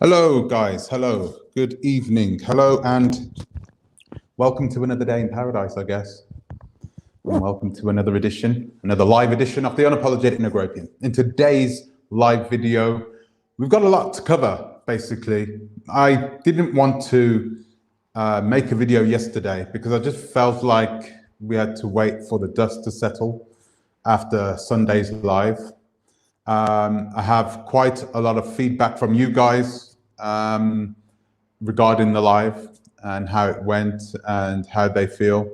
Hello, guys. Hello. Good evening. Hello, and welcome to another day in paradise, I guess. And welcome to another live edition of the Unapologetic Negropian. In today's live video, we've got a lot to cover, basically. I didn't want to make a video yesterday because I just felt like we had to wait for the dust to settle after Sunday's live. I have quite a lot of feedback from you guys regarding the live and how it went and how they feel.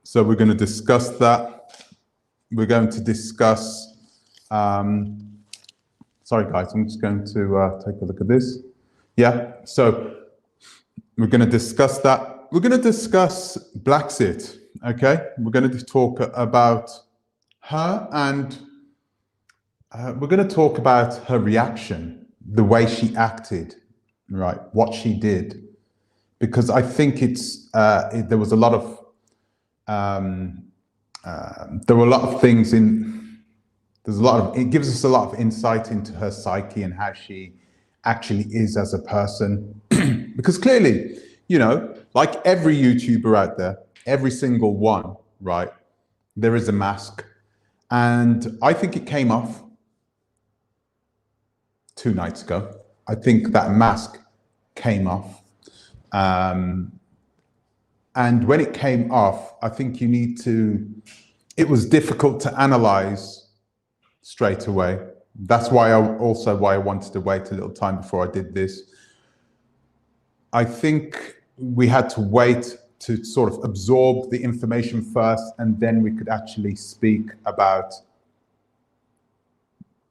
So we're going to discuss that. We're going to discuss, sorry guys, I'm just going to take a look at this. Yeah, so we're going to discuss that. We're going to discuss Blaxit, okay? We're going to talk about her and we're going to talk about her reaction, the way she acted, right? What she did, because I think it's there was a lot of there were a lot of things in. There's a lot of, it gives us a lot of insight into her psyche and how she actually is as a person, because clearly, you know, like every YouTuber out there, every single one, right? There is a mask, and I think it came off 2 nights ago. I think that mask came off. And when it came off, I think you need to, it was difficult to analyze straight away. That's why I wanted to wait a little time before I did this. I think we had to wait to sort of absorb the information first, and then we could actually speak about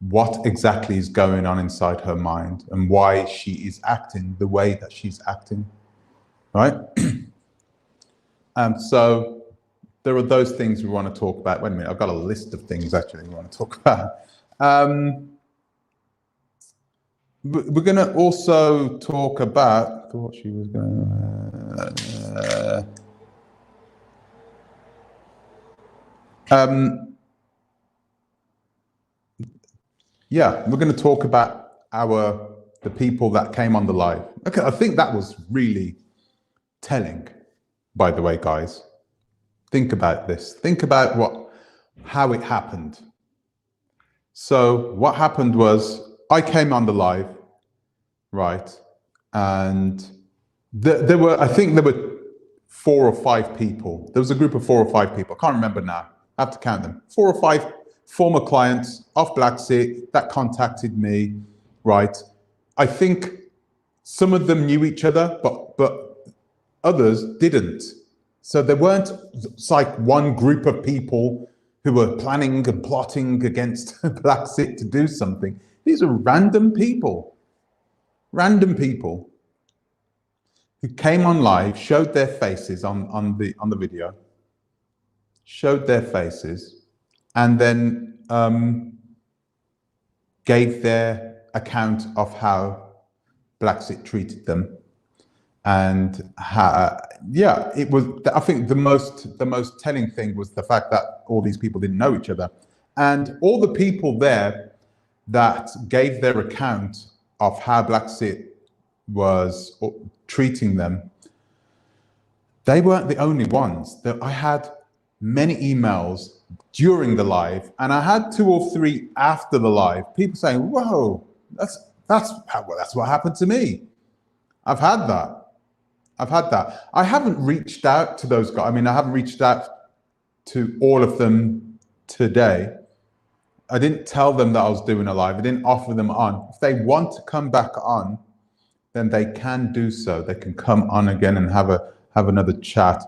what exactly is going on inside her mind and why she is acting the way that she's acting, right? So there are those things we want to talk about. Wait a minute, I've got a list of things actually we want to talk about. We're going to also talk about, I thought she was going yeah, we're going to talk about the people that came on the live. Okay, I think that was really telling, by the way, guys. Think about this. Think about how it happened. So what happened was I came on the live, right? And I think there were 4 or 5 people. There was a group of 4 or 5 people. I can't remember now. I have to count them. 4 or 5 former clients of Blaxit that contacted me, right? I think some of them knew each other, but others didn't. So there weren't, it's like one group of people who were planning and plotting against Blaxit to do something. These are random people who came on live, showed their faces on the video, showed their faces, and then gave their account of how Blaxit treated them, and how, yeah, it was. I think the most telling thing was the fact that all these people didn't know each other, and all the people there that gave their account of how Blaxit was treating them, they weren't the only ones. I had many emails during the live, and I had 2 or 3 after the live. People saying, "Whoa, that's what happened to me." I've had that. I haven't reached out to those guys. I mean, I haven't reached out to all of them today. I didn't tell them that I was doing a live. I didn't offer them on. If they want to come back on, then they can do so. They can come on again and have another chat.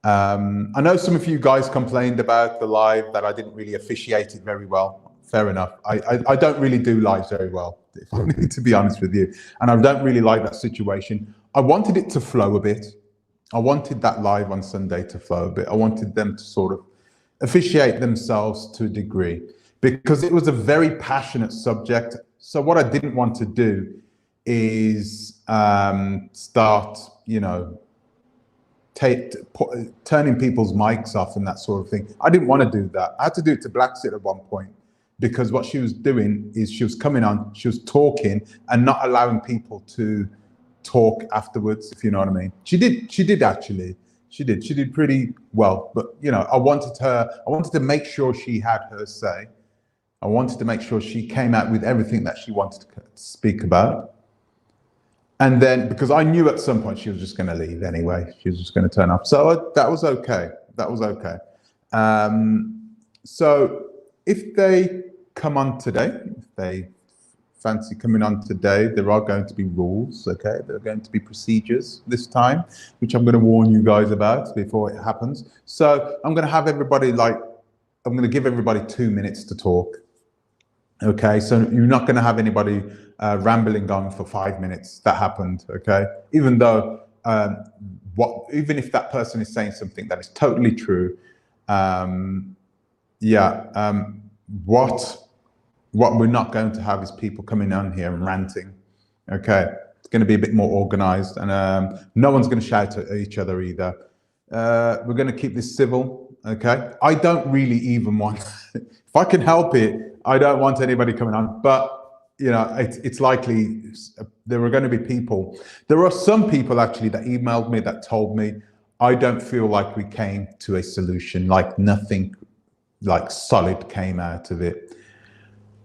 I know some of you guys complained about the live, that I didn't really officiate it very well. Fair enough. I don't really do lives very well, if I need to be honest with you. And I don't really like that situation. I wanted it to flow a bit. I wanted that live on Sunday to flow a bit. I wanted them to sort of officiate themselves to a degree, because it was a very passionate subject. So what I didn't want to do is start, you know, turning people's mics off and that sort of thing. I didn't want to do that. I had to do it to Blaxit at one point, because what she was doing is she was coming on, she was talking and not allowing people to talk afterwards, if you know what I mean. She did actually. She did pretty well, but you know, I wanted to make sure she had her say. I wanted to make sure she came out with everything that she wanted to speak about. And then, because I knew at some point she was just going to leave anyway, she was just going to turn off. So that was okay. That was okay. So if they come on today, if they fancy coming on today, there are going to be rules, okay? There are going to be procedures this time, which I'm going to warn you guys about before it happens. So I'm going to have everybody I'm going to give everybody 2 minutes to talk. Okay, so you're not going to have anybody rambling on for 5 minutes. That happened, okay? Even though, even if that person is saying something that is totally true, what we're not going to have is people coming on here and ranting, okay? It's going to be a bit more organized, and no one's going to shout at each other either. We're going to keep this civil, okay? I don't really even want, if I can help it, I don't want anybody coming on, but you know, it's likely there are going to be people. There are some people actually that emailed me that told me, I don't feel like we came to a solution, like nothing like solid came out of it.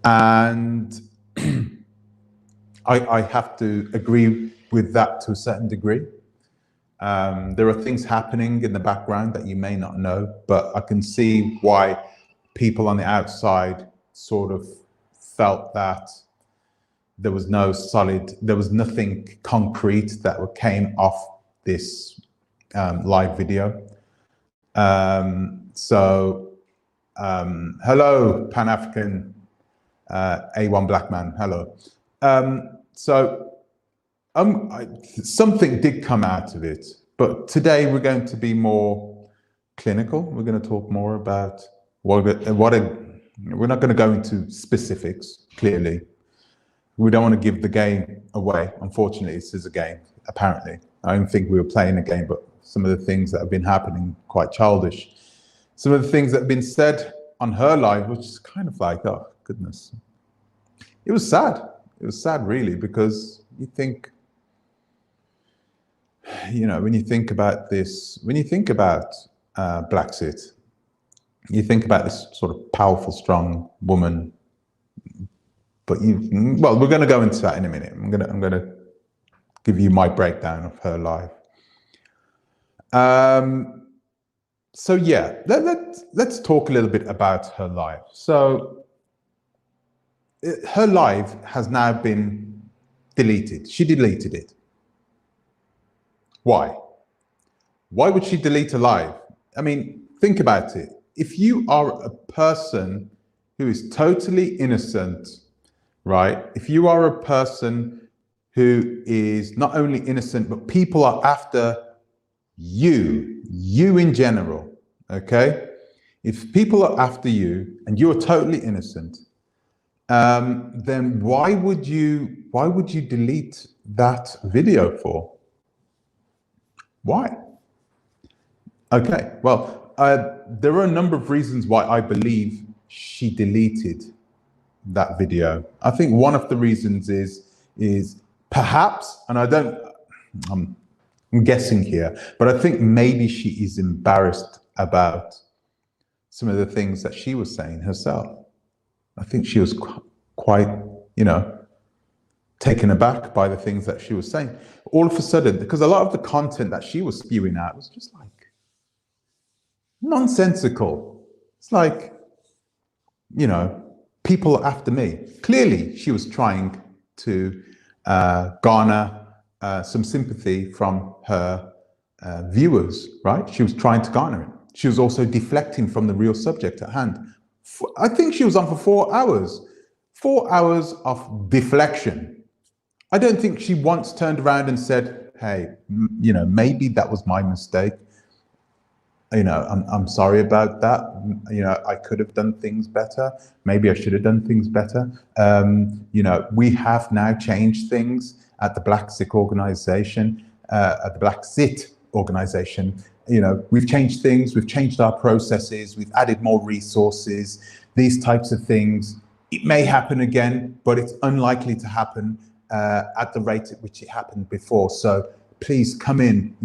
And I have to agree with that to a certain degree. There are things happening in the background that you may not know, but I can see why people on the outside sort of felt that there was nothing concrete that came off this live video. Hello, Pan-African A1 black man, hello. Something did come out of it, but today we're going to be more clinical. We're going to talk more about we're not going to go into specifics, clearly. We don't want to give the game away. Unfortunately, this is a game, apparently. I don't think we were playing a game, but some of the things that have been happening, quite childish. Some of the things that have been said on her live, which is kind of like, oh, goodness. It was sad. It was sad, really, because you think, you know, when you think about this, when you think about Blaxit, you think about this sort of powerful, strong woman, but well, we're going to go into that in a minute. I'm going to give you my breakdown of her life. So yeah, let's talk a little bit about her life. So her live has now been deleted. She deleted it. Why? Why would she delete a live? I mean, think about it. If you are a person who is totally innocent, right? If you are a person who is not only innocent, but people are after you in general, okay? If people are after you and you're totally innocent, then why would you delete that video for? Why? Okay, well, there are a number of reasons why I believe she deleted that video. I think one of the reasons is perhaps, and I'm guessing here, but I think maybe she is embarrassed about some of the things that she was saying herself. I think she was quite, you know, taken aback by the things that she was saying. All of a sudden, because a lot of the content that she was spewing out was just like nonsensical. It's like, you know, people are after me. Clearly, she was trying to garner some sympathy from her viewers, right? She was trying to garner it. She was also deflecting from the real subject at hand. I think she was on for 4 hours. 4 hours of deflection. I don't think she once turned around and said, hey, you know, maybe that was my mistake. You know, I'm sorry about that. You know, I could have done things better. Maybe I should have done things better. You know, we have now changed things at the Blaxit organization, You know, we've changed things. We've changed our processes. We've added more resources, these types of things. It may happen again, but it's unlikely to happen at the rate at which it happened before. So please come in.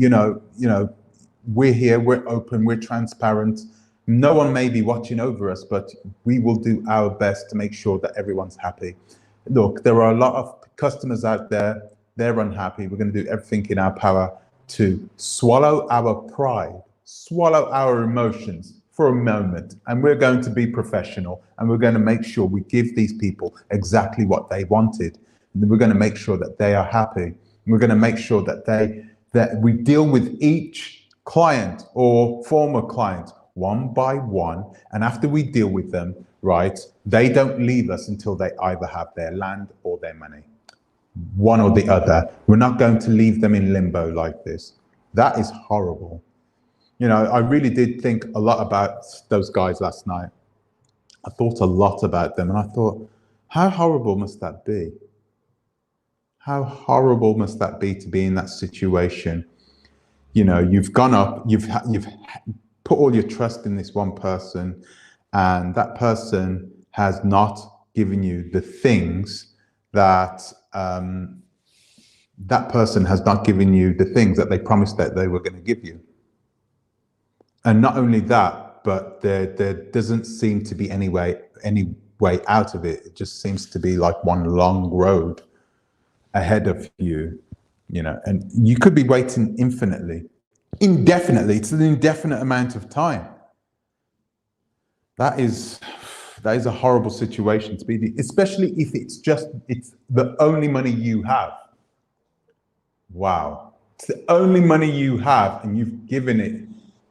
We're here, we're open, we're transparent. No one may be watching over us, but we will do our best to make sure that everyone's happy. Look, there are a lot of customers out there, they're unhappy. We're going to do everything in our power to swallow our pride, swallow our emotions for a moment, and we're going to be professional, and we're going to make sure we give these people exactly what they wanted. And we're going to make sure that they are happy. We're going to make sure that we deal with each client or former client one by one, and after we deal with them, right, they don't leave us until they either have their land or their money, one or the other. We're not going to leave them in limbo like this. That is horrible. I really did think a lot about those guys last night. I thought a lot about them, and I thought, how horrible must that be? How horrible must that be to be in that situation? You've gone up, you've put all your trust in this one person, and that person has not given you the things that they promised that they were going to give you. And not only that, but there doesn't seem to be any way out of it. It just seems to be like one long road ahead of you, and you could be waiting indefinitely. It's an indefinite amount of time. That is a horrible situation to be in, especially if it's the only money you have. Wow. It's the only money you have, and you've given it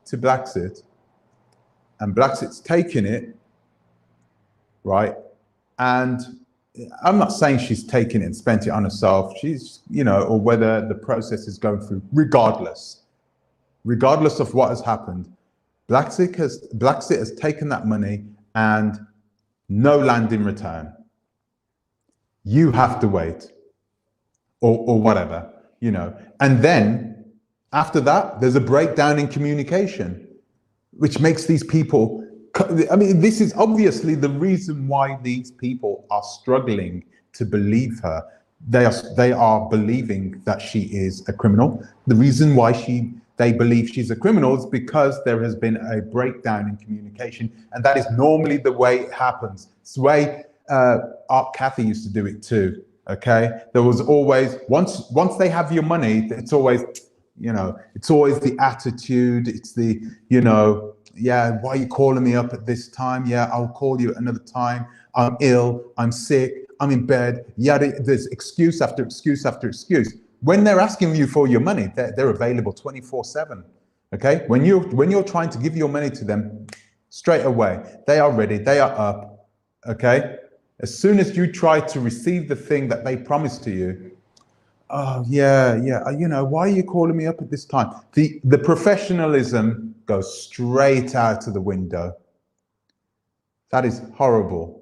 to Blaxit, and Blaxit's taken it, right? And I'm not saying she's taken it and spent it on herself. She's, or whether the process is going through, regardless of what has happened, Blaxit has taken that money and no land in return. You have to wait, or whatever, and then after that, there's a breakdown in communication, which makes these people, this is obviously the reason why these people are struggling to believe her. They are believing that she is a criminal. The reason why they believe she's a criminal is because there has been a breakdown in communication, and that is normally the way it happens. It's the way Art Cathy used to do it too, okay? There was always, once they have your money, it's always the attitude. It's the, yeah, why are you calling me up at this time? Yeah, I'll call you another time. I'm ill, I'm sick, I'm in bed. Yeah, there's excuse after excuse after excuse. When they're asking you for your money, they're available 24/7, okay? When you're trying to give your money to them, straight away, they are ready, they are up, okay? As soon as you try to receive the thing that they promised to you, oh, yeah, why are you calling me up at this time? The professionalism goes straight out of the window. That is horrible.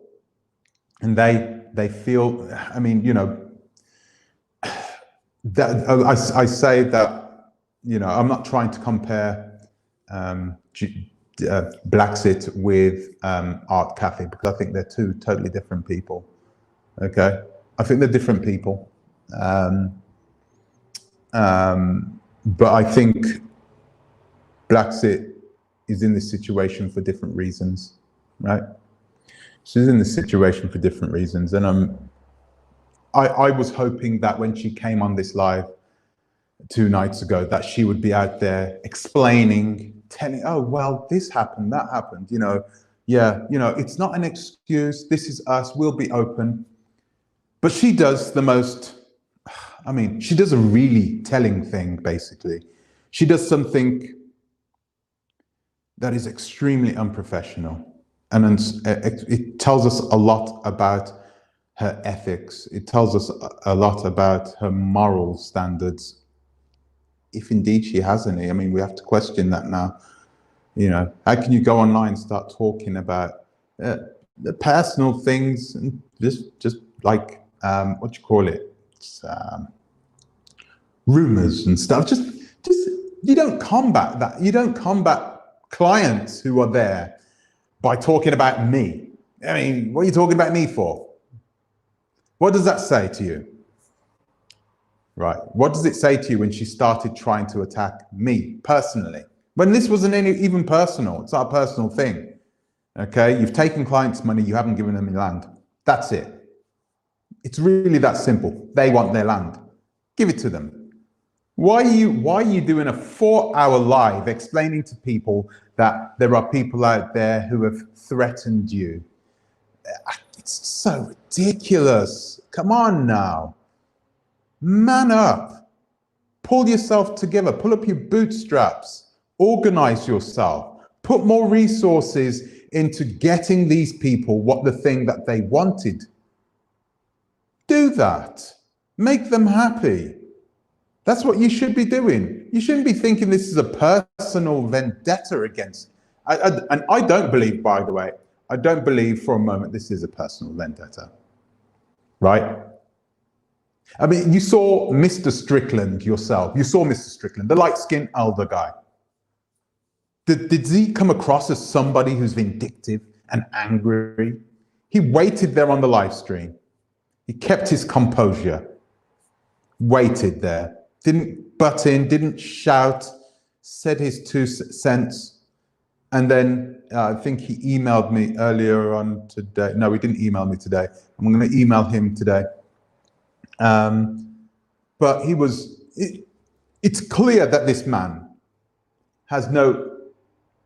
And they feel, that I say that, I'm not trying to compare Blaxit with Art Cathy, because I think they're two totally different people, okay? I think they're different people. But I think Blaxit is in this situation for different reasons, right? She's in this situation for different reasons, and I was hoping that when she came on this live 2 nights ago, that she would be out there explaining, telling, oh, well, this happened, that happened, it's not an excuse. This is us. We'll be open. But she does the most. She does a really telling thing, basically. She does something that is extremely unprofessional. And it tells us a lot about her ethics. It tells us a lot about her moral standards, if indeed she has any. We have to question that now. How can you go online and start talking about the personal things, and just like, what do you call it? Rumors and stuff. Just you don't combat that. You don't combat clients who are there by talking about me. I mean, what are you talking about me for? What does that say to you? Right. What does it say to you when she started trying to attack me personally? When this wasn't even personal. It's not a personal thing. Okay. You've taken clients' money. You haven't given them any land. That's it. It's really that simple. They want their land. Give it to them. Why are you doing a 4-hour live explaining to people that there are people out there who have threatened you? It's so ridiculous. Come on now. Man up. Pull yourself together. Pull up your bootstraps. Organize yourself. Put more resources into getting these people what the thing that they wanted. Do that. Make them happy. That's what you should be doing. You shouldn't be thinking this is a personal vendetta against. And I don't believe, by the way, I don't believe for a moment this is a personal vendetta, right? I mean, you saw Mr. Strickland yourself. You saw Mr. Strickland, the light-skinned elder guy. Did he come across as somebody who's vindictive and angry? He waited there on the live stream. He kept his composure, waited there, didn't butt in, didn't shout, said his 2 cents. And then I think he emailed me earlier on today. No, he didn't email me today. I'm going to email him today. But he was, it's clear that this man has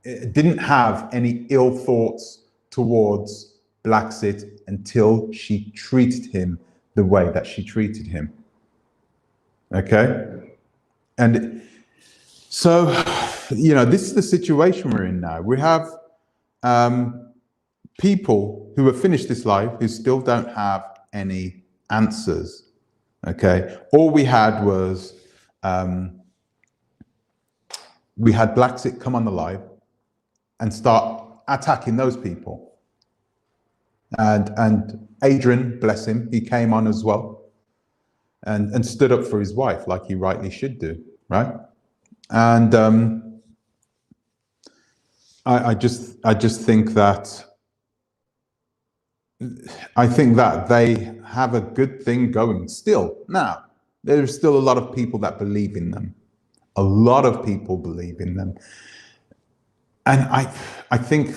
didn't have any ill thoughts towards Blaxit until she treated him the way that she treated him. Okay? And so, you know, this is the situation we're in now. We have people who have finished this life who still don't have any answers. Okay? All we had was, we had Blaxit come on the live and start attacking those people. And Adrian, bless him, he came on as well and stood up for his wife like he rightly should do, right? And I just think that they have a good thing going still. Now, there's still a lot of people that believe in them. A lot of people believe in them. And I think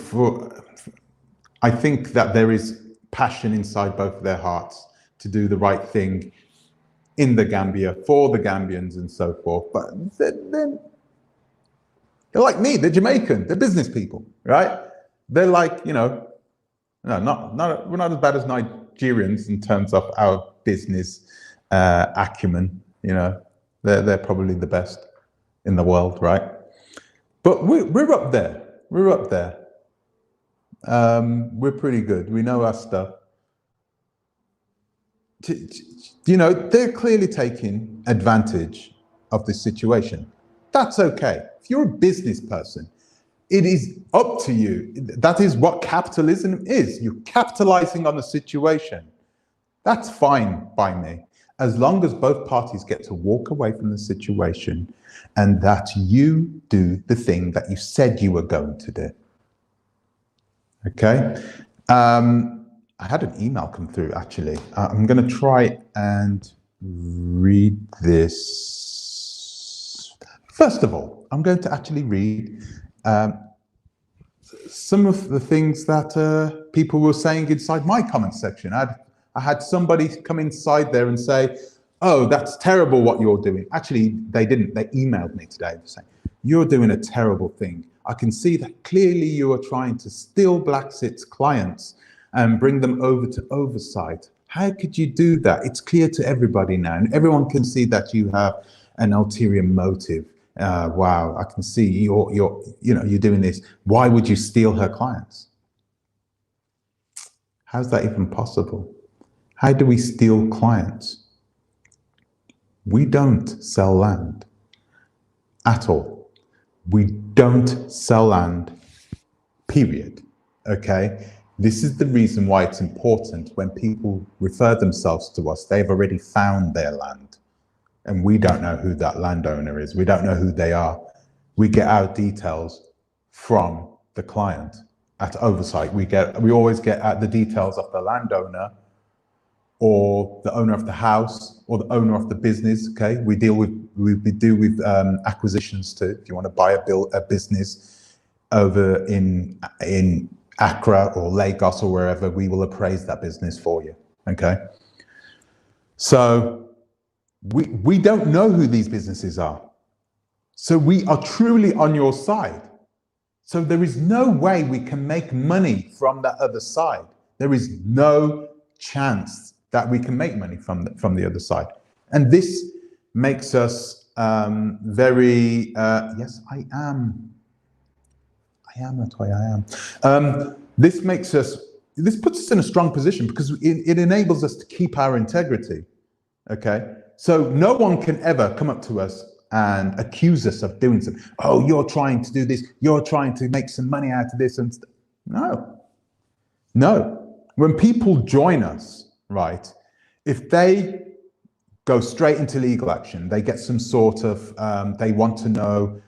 that there is passion inside both of their hearts to do the right thing in the Gambia for the Gambians and so forth. But they're like me, they're Jamaican, they're business people, right? They're like, you know, no, we're not as bad as Nigerians in terms of our business acumen, you know. They're probably the best in the world, right? But we're up there. We're up there. We're pretty good. We know our stuff. You know, they're clearly taking advantage of this situation. That's okay. If you're a business person, it is up to you. That is what capitalism is. You're capitalizing on the situation. That's fine by me, as long as both parties get to walk away from the situation and that you do the thing that you said you were going to do. Okay? I had an email come through, actually. I'm going to try and read this. First of all, I'm going to actually read some of the things that people were saying inside my comment section. I had somebody come inside there and say, oh, that's terrible what you're doing. Actually, they didn't. They emailed me today saying, you're doing a terrible thing. I can see that clearly you are trying to steal Blaxit's clients and bring them over to Oversight. How could you do that? It's clear to everybody now, and everyone can see that you have an ulterior motive. Wow, I can see you're doing this. Why would you steal her clients? How's that even possible? How do we steal clients? We don't sell land at all. We don't sell land, period. Okay? This is the reason why it's important when people refer themselves to us, they've already found their land. And we don't know who that landowner is. We don't know who they are. We get our details from the client. at Oversight, we always get at the details of the landowner or the owner of the house or the owner of the business. Okay, we deal with acquisitions too. If you want to buy a business over in Accra or Lagos or wherever, we will appraise that business for you. Okay, so we don't know who these businesses are, so we are truly on your side. So there is no way we can make money from that other side. There is no chance that we can make money from the other side. And this makes us very, yes, I am, that's why I am. This puts us in a strong position because it enables us to keep our integrity, okay? So no one can ever come up to us and accuse us of doing something. Oh, you're trying to do this, you're trying to make some money out of this. And no. When people join us, right, if they go straight into legal action, they get some sort of, they want to know,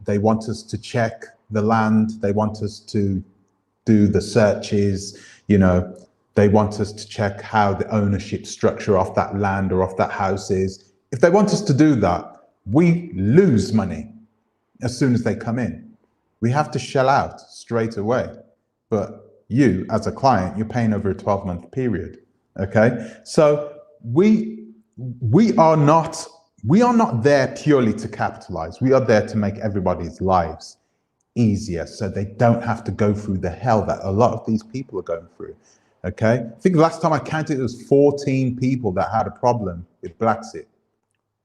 they want us to check the land, they want us to do the searches, you know, they want us to check how the ownership structure of that land or of that house is. If they want us to do that, we lose money as soon as they come in. We have to shell out straight away. But you, as a client, you're paying over a 12-month period, okay? So we are not there purely to capitalize. We are there to make everybody's lives easier so they don't have to go through the hell that a lot of these people are going through, okay? I think the last time I counted, it was 14 people that had a problem with Blaxit.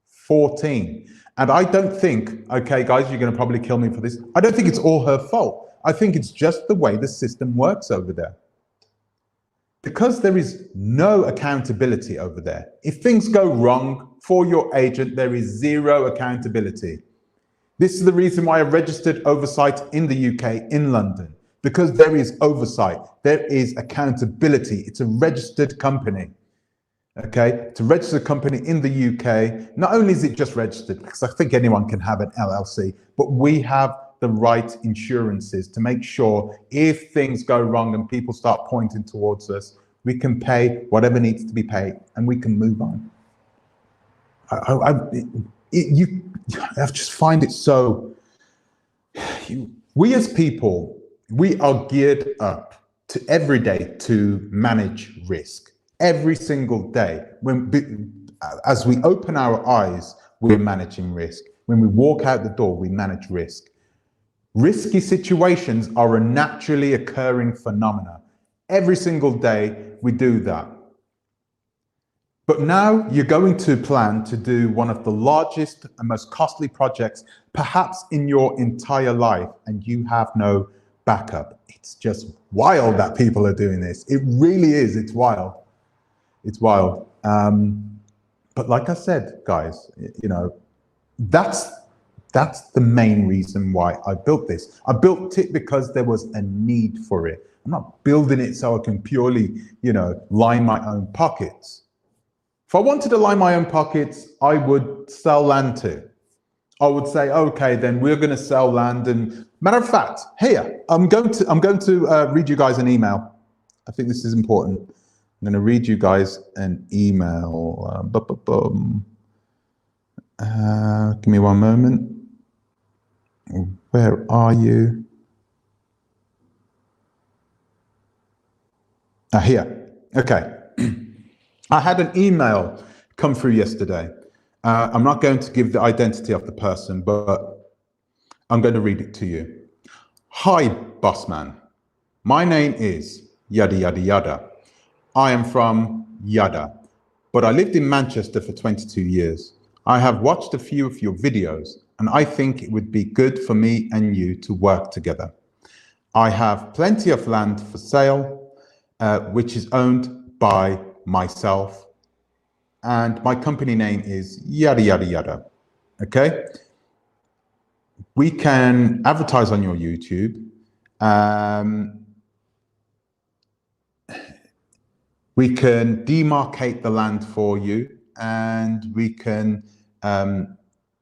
14. And I don't think, okay, guys, you're going to probably kill me for this. I don't think it's all her fault. I think it's just the way the system works over there. Because there is no accountability over there. If things go wrong for your agent, there is zero accountability. This is the reason why I registered Oversight in the UK, in London, because there is oversight, there is accountability. It's a registered company. Okay, to register a company in the UK, not only is it just registered, because I think anyone can have an LLC, but we have the right insurances to make sure if things go wrong and people start pointing towards us, we can pay whatever needs to be paid and we can move on. I just find it so, we as people, we are geared up to every day to manage risk. Every single day, as we open our eyes, we're managing risk. When we walk out the door, we manage risk. Risky situations are a naturally occurring phenomena. Every single day, we do that. But now you're going to plan to do one of the largest and most costly projects, perhaps in your entire life, and you have no backup. It's just wild that people are doing this. It really is, it's wild. It's wild. But like I said, guys, you know, that's the main reason why I built this. I built it because there was a need for it. I'm not building it so I can purely, you know, line my own pockets. If I wanted to line my own pockets, I would sell land too. I would say, okay, then we're going to sell land. And matter of fact, here, I'm going to read you guys an email. I think this is important. I'm going to read you guys an email. Give me one moment. Where are you? Here. Okay. I had an email come through yesterday. I'm not going to give the identity of the person, but I'm going to read it to you. Hi, boss man. My name is yada, yada, yada. I am from yada, but I lived in Manchester for 22 years. I have watched a few of your videos, and I think it would be good for me and you to work together. I have plenty of land for sale, which is owned by myself, and my company name is yada, yada, yada. Okay? We can advertise on your YouTube. We can demarcate the land for you, and we can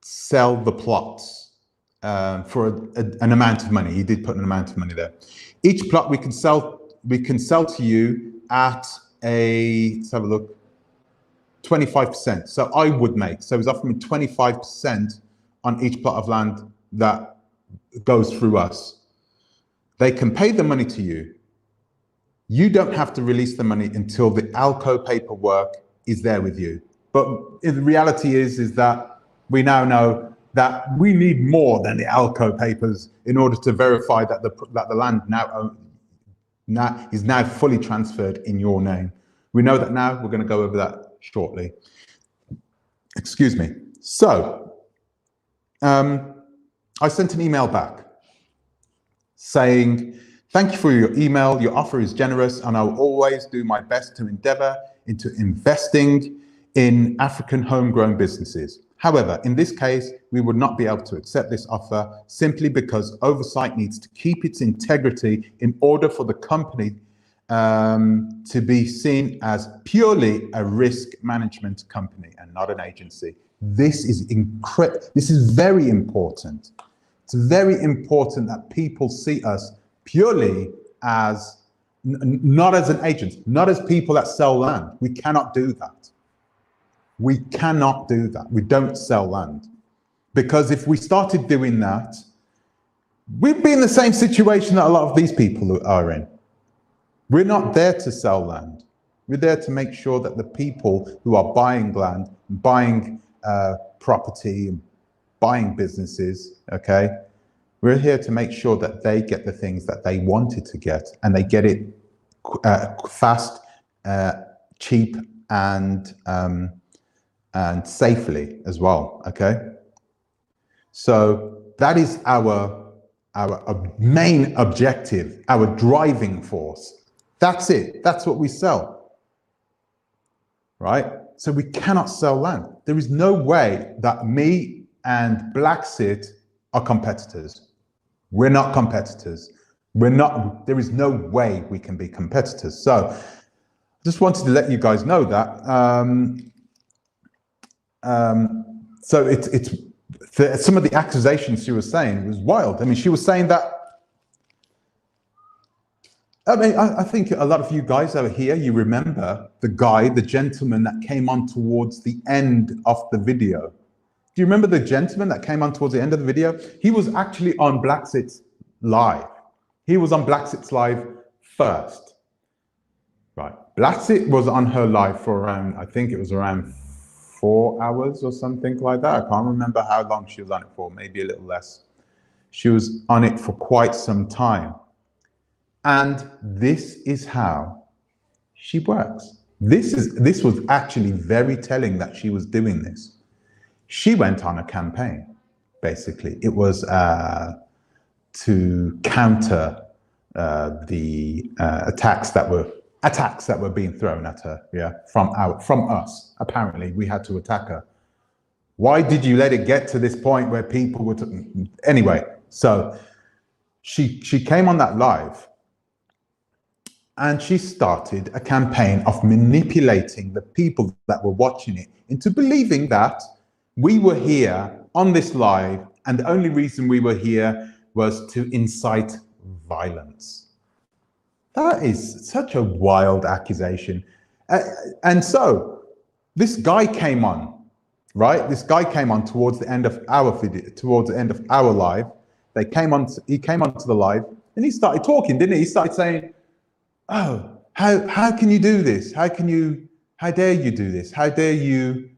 sell the plots for an amount of money. He did put an amount of money there. Each plot we can sell to you at let's have a look, 25%. So I would make, so he's offering 25% on each plot of land that goes through us. They can pay the money to you. You don't have to release the money until the ALCO paperwork is there with you. But the reality is that we now know that we need more than the ALCO papers in order to verify that the land is now fully transferred in your name. We know that now. We're going to go over that shortly. Excuse me. So I sent an email back saying, thank you for your email. Your offer is generous, and I will always do my best to endeavor into investing in African homegrown businesses. However, in this case, we would not be able to accept this offer simply because Oversight needs to keep its integrity in order for the company to be seen as purely a risk management company and not an agency. This is incredible. This is very important. It's very important that people see us purely as, not as an agent, not as people that sell land. We cannot do that. We cannot do that. We don't sell land. Because if we started doing that, we'd be in the same situation that a lot of these people are in. We're not there to sell land. We're there to make sure that the people who are buying land, buying property, buying businesses, okay, we're here to make sure that they get the things that they wanted to get, and they get it fast, cheap, and safely as well, okay? So that is our main objective, our driving force. That's it. That's what we sell, right? So we cannot sell land. There is no way that me and Blaxit are competitors. We're not competitors. There is no way we can be competitors. So I just wanted to let you guys know that. So some of the accusations she was saying was wild. I mean, she was saying that, I think a lot of you guys over here, you remember the gentleman that came on towards the end of the video. Do you remember the gentleman that came on towards the end of the video? He was actually on Blaxits Live. He was on Blaxits Live first. Right. Blaxit was on her live for around, I think it was around 4 hours or something like that. I can't remember how long she was on it for, maybe a little less. She was on it for quite some time. And this is how she works. This was actually very telling that she was doing this. She went on a campaign, basically. It was to counter the attacks that were being thrown at her, yeah, from us. Apparently, we had to attack her. Why did you let it get to this point where people would? Anyway, so she came on that live, and she started a campaign of manipulating the people that were watching it into believing that we were here on this live, and the only reason we were here was to incite violence. That is such a wild accusation. And so this guy came on, right? This guy came on towards the end of our video, towards the end of our live. He came onto the live, and he started talking, didn't he? He started saying, oh, how can you do this? How dare you do this? How dare you,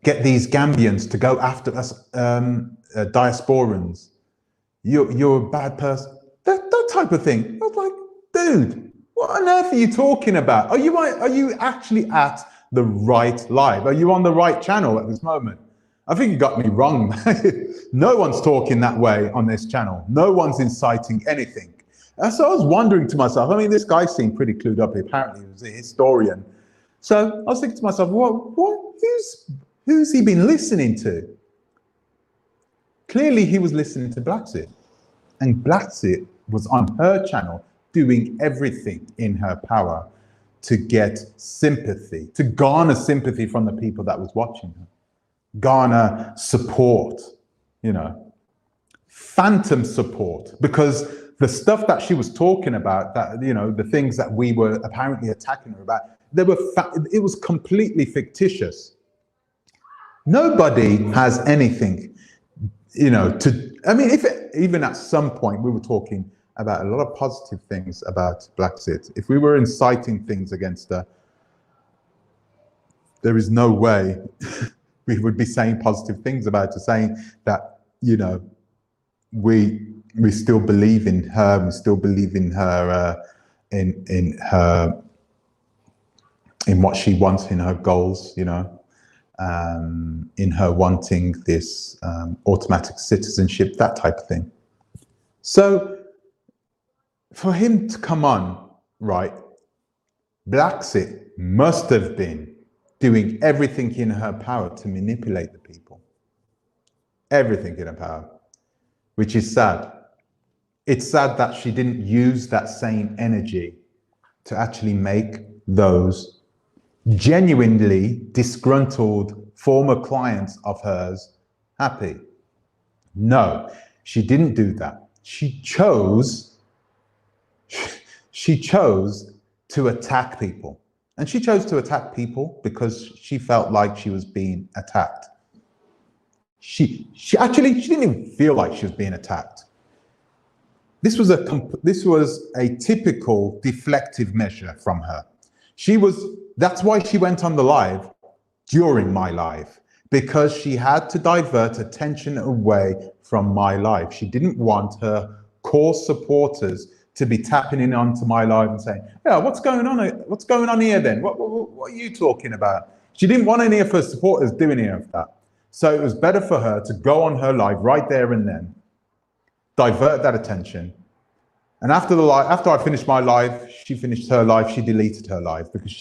get these Gambians to go after us, diasporans? You're a bad person. That type of thing. I was like, dude, what on earth are you talking about? Are you actually at the right live? Are you on the right channel at this moment? I think you got me wrong. No one's talking that way on this channel. No one's inciting anything. So I was wondering to myself, I mean, this guy seemed pretty clued up. Apparently he was a historian. So I was thinking to myself, who's he been listening to? Clearly he was listening to Blaxit. And Blaxit was on her channel doing everything in her power to get sympathy, to garner sympathy from the people that was watching her. garner support, phantom support, because the stuff that she was talking about, that, the things that we were apparently attacking her about, it was completely fictitious. Nobody has anything, even at some point we were talking about a lot of positive things about Blaxit. If we were inciting things against her, there is no way we would be saying positive things about her, saying that, we still believe in her, we still believe in her, in what she wants, in her goals, in her wanting this automatic citizenship, that type of thing. So for him to come on, right, Blaxit must have been doing everything in her power to manipulate the people. Everything in her power, which is sad. It's sad that she didn't use that same energy to actually make those genuinely disgruntled former clients of hers happy. No, she didn't do that. She chose to attack people. And she chose to attack people because she felt like she was being attacked. She didn't even feel like she was being attacked. This was a typical deflective measure from her. That's why she went on the live during my live, because she had to divert attention away from my live. She didn't want her core supporters to be tapping in onto my live and saying, yeah, what's going on? What's going on here then? What are you talking about? She didn't want any of her supporters doing any of that. So it was better for her to go on her live right there and then, divert that attention. And after I finished my live, she finished her live, she deleted her live, because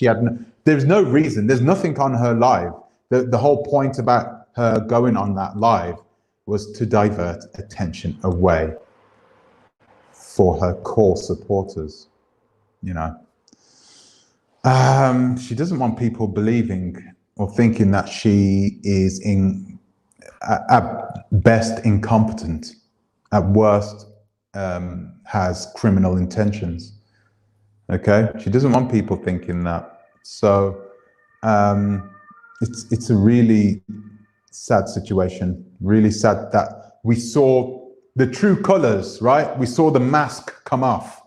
there's no reason, there's nothing on her live. The whole point about her going on that live was to divert attention away for her core supporters, She doesn't want people believing or thinking that she is at best incompetent, at worst has criminal intentions. Okay, she doesn't want people thinking that. So it's a really sad situation. Really sad that we saw the true colors, right? We saw the mask come off.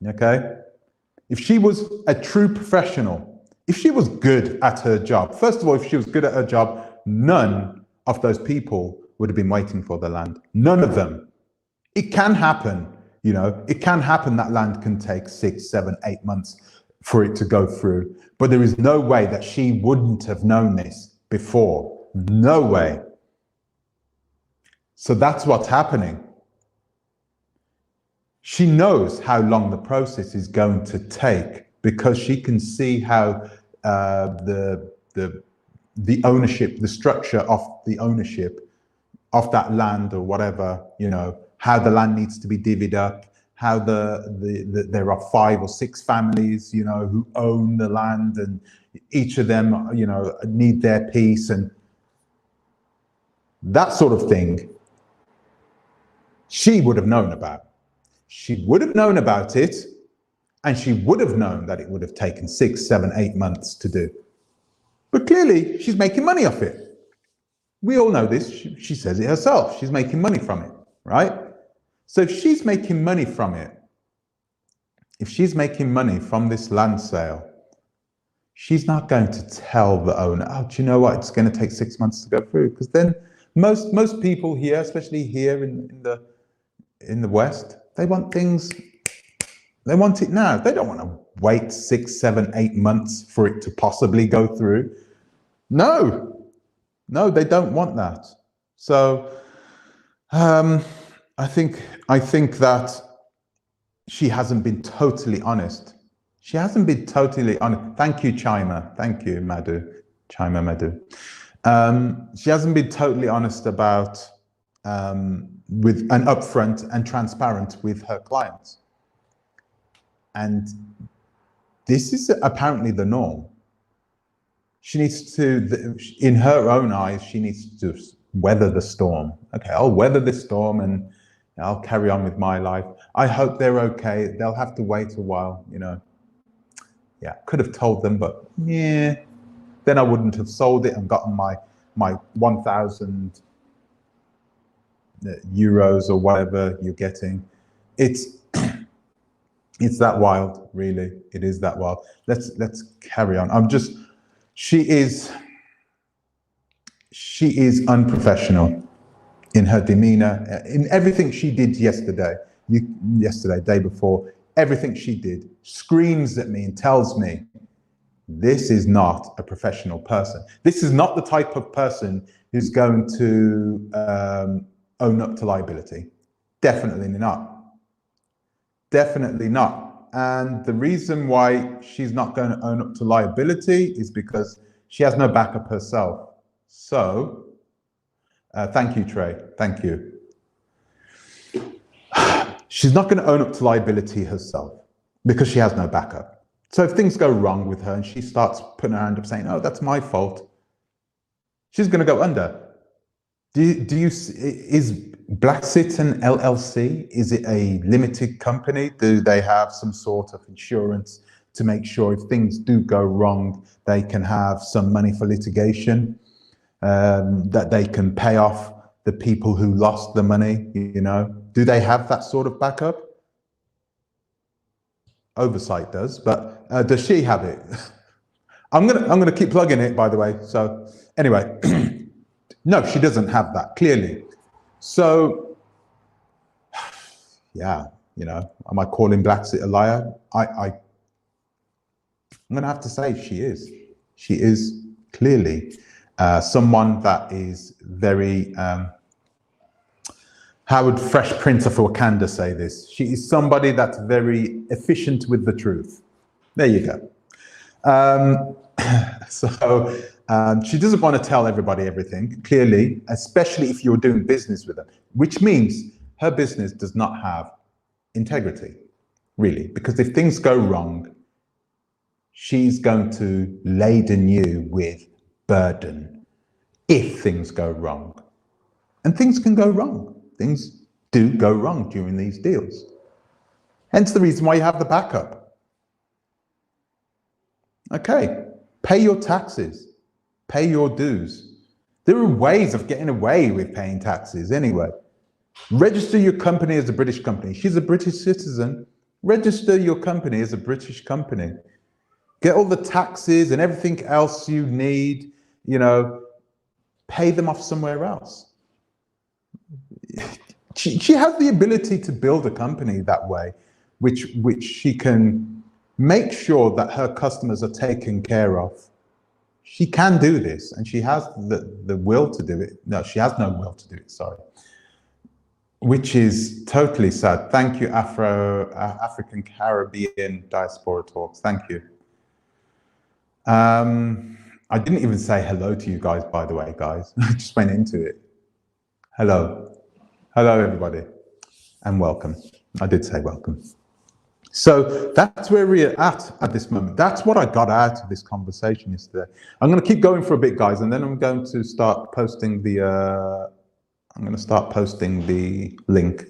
Okay, if she was a true professional, if she was good at her job, first of all, if she was good at her job, none of those people would have been waiting for the land. None of them. It can happen, it can happen that land can take 6, 7, 8 months for it to go through. But there is no way that she wouldn't have known this before. No way. So that's what's happening. She knows how long the process is going to take, because she can see how the ownership, the structure of the ownership of that land or whatever, how the land needs to be divvied up, how there are 5 or 6 families, who own the land, and each of them, need their piece, and that sort of thing. She would have known about. She would have known about it, and she would have known that it would have taken 6, 7, 8 months to do. But clearly, she's making money off it. We all know this. She says it herself. She's making money from it, right? So if she's making money from it, if she's making money from this land sale, she's not going to tell the owner, oh, do you know what? It's going to take 6 months to go through. Because then most people here, especially here in the West, they want things, they want it now. They don't want to wait 6, 7, 8 months for it to possibly go through. No, they don't want that. So I think that she hasn't been totally honest. She hasn't been totally honest. Thank you, Chima. Thank you, Chima Madhu. She hasn't been totally honest about with and upfront and transparent with her clients. And this is apparently the norm. she needs to, in her own eyes, she needs to weather the storm. Okay, I'll weather this storm and I'll carry on with my life. I hope they're okay. They'll have to wait a while, you know. Yeah, could have told them, but yeah, then I wouldn't have sold it and gotten my 1,000 euros or whatever you're getting. It's that wild, really. It is that wild. Let's carry on. She is unprofessional in her demeanor, in everything she did yesterday, day before. Everything she did screams at me and tells me this is not a professional person. This is not the type of person who's going to own up to liability. Definitely not. Definitely not. And the reason why she's not going to own up to liability is because she has no backup herself. So, thank you, Trey. Thank you. She's not going to own up to liability herself because she has no backup. So if things go wrong with her and she starts putting her hand up saying, oh, that's my fault, she's going to go under. Is Blaxit an LLC? Is it a limited company? Do they have some sort of insurance to make sure if things do go wrong, they can have some money for litigation, that they can pay off the people who lost the money, you know? Do they have that sort of backup? Oversight does, but does she have it? I'm gonna keep plugging it, by the way. So anyway, no, she doesn't have that, clearly. So yeah, you know, am I calling Blaxit a liar? I'm gonna have to say she is. She is clearly someone that is very, how would Fresh Prince of Wakanda say this? She is somebody that's very efficient with the truth. There you go. She doesn't want to tell everybody everything, clearly, especially if you're doing business with her, which means her business does not have integrity, really, because if things go wrong, she's going to laden you with burden if things go wrong. And things can go wrong. Things do go wrong during these deals. Hence the reason why you have the backup. Okay, pay your taxes, pay your dues. There are ways of getting away with paying taxes anyway. Register your company as a British company. She's a British citizen. Register your company as a British company. Get all the taxes and everything else you need, you know, pay them off somewhere else. She has the ability to build a company that way, which she can make sure that her customers are taken care of. She can do this, and she has the will to do it. No, she has no will to do it, sorry. Which is totally sad. Thank you, African Caribbean Diaspora Talks. Thank you. I didn't even say hello to you guys, by the way, guys. I just went into it. Hello. Hello, everybody, and welcome. I did say welcome. So that's where we're at this moment. That's what I got out of this conversation yesterday. I'm going to keep going for a bit, guys, and then I'm going to start posting the link.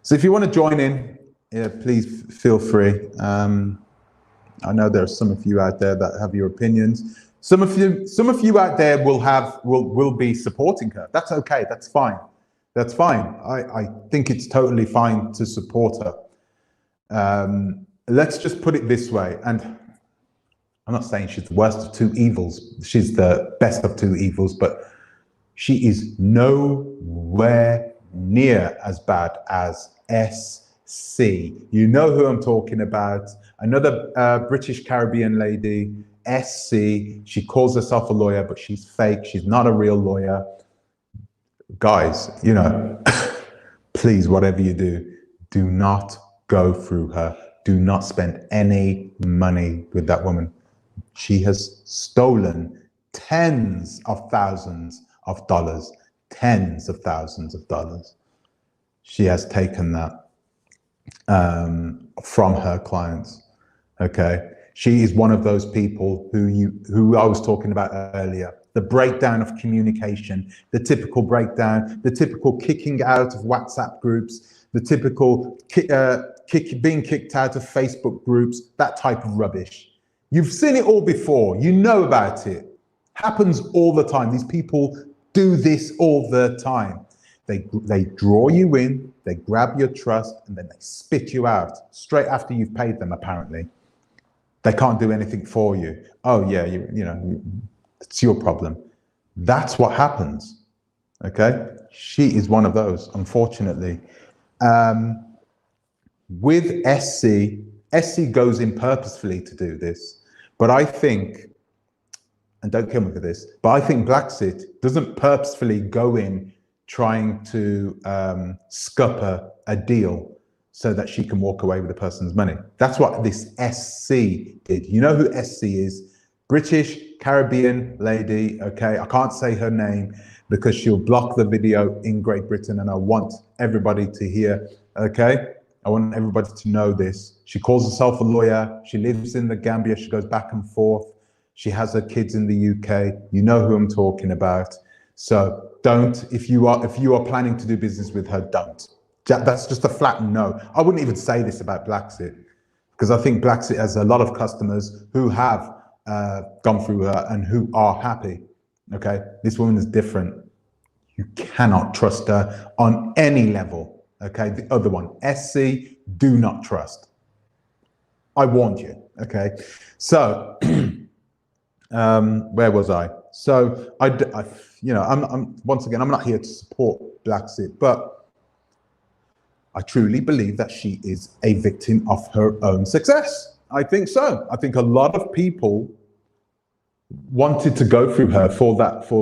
So if you want to join in, please feel free. I know there are some of you out there that have your opinions. Some of you out there will be supporting her. That's okay. That's fine. That's fine. I think it's totally fine to support her. Let's just put it this way, and I'm not saying she's the worst of two evils. She's the best of two evils, but she is nowhere near as bad as SC. You know who I'm talking about. Another British Caribbean lady, SC. She calls herself a lawyer, but she's fake. She's not a real lawyer. Guys, you know, please, whatever you do, do not go through her. Do not spend any money with that woman. She has stolen tens of thousands of dollars. Tens of thousands of dollars. She has taken that from her clients. Okay. She is one of those people who I was talking about earlier. The breakdown of communication, the typical breakdown, the typical kicking out of WhatsApp groups, the typical being kicked out of Facebook groups, that type of rubbish. You've seen it all before. You know about it. Happens all the time. These people do this all the time. They draw you in, they grab your trust, and then they spit you out straight after you've paid them, apparently. They can't do anything for you. Oh yeah, you know, it's your problem. That's what happens, okay? She is one of those, unfortunately. With SC goes in purposefully to do this, but I think, and don't kill me for this, but I think Blaxit doesn't purposefully go in trying to scupper a deal so that she can walk away with the person's money. That's what this SC did. You know who SC is? British Caribbean lady, okay? I can't say her name because she'll block the video in Great Britain, and I want everybody to hear, okay? I want everybody to know this. She calls herself a lawyer. She lives in the Gambia. She goes back and forth. She has her kids in the UK. You know who I'm talking about. So don't, if you are planning to do business with her, don't. That's just a flat no. I wouldn't even say this about Blaxit, because I think Blaxit has a lot of customers who have gone through her and who are happy. Okay, this woman is different. You cannot trust her on any level. Okay, the other one, SC, do not trust. I warned you. Okay, so where was I? So I you know, I'm once again, I'm not here to support Blaxit, but I truly believe that she is a victim of her own success. I think so. I think a lot of people wanted to go through her for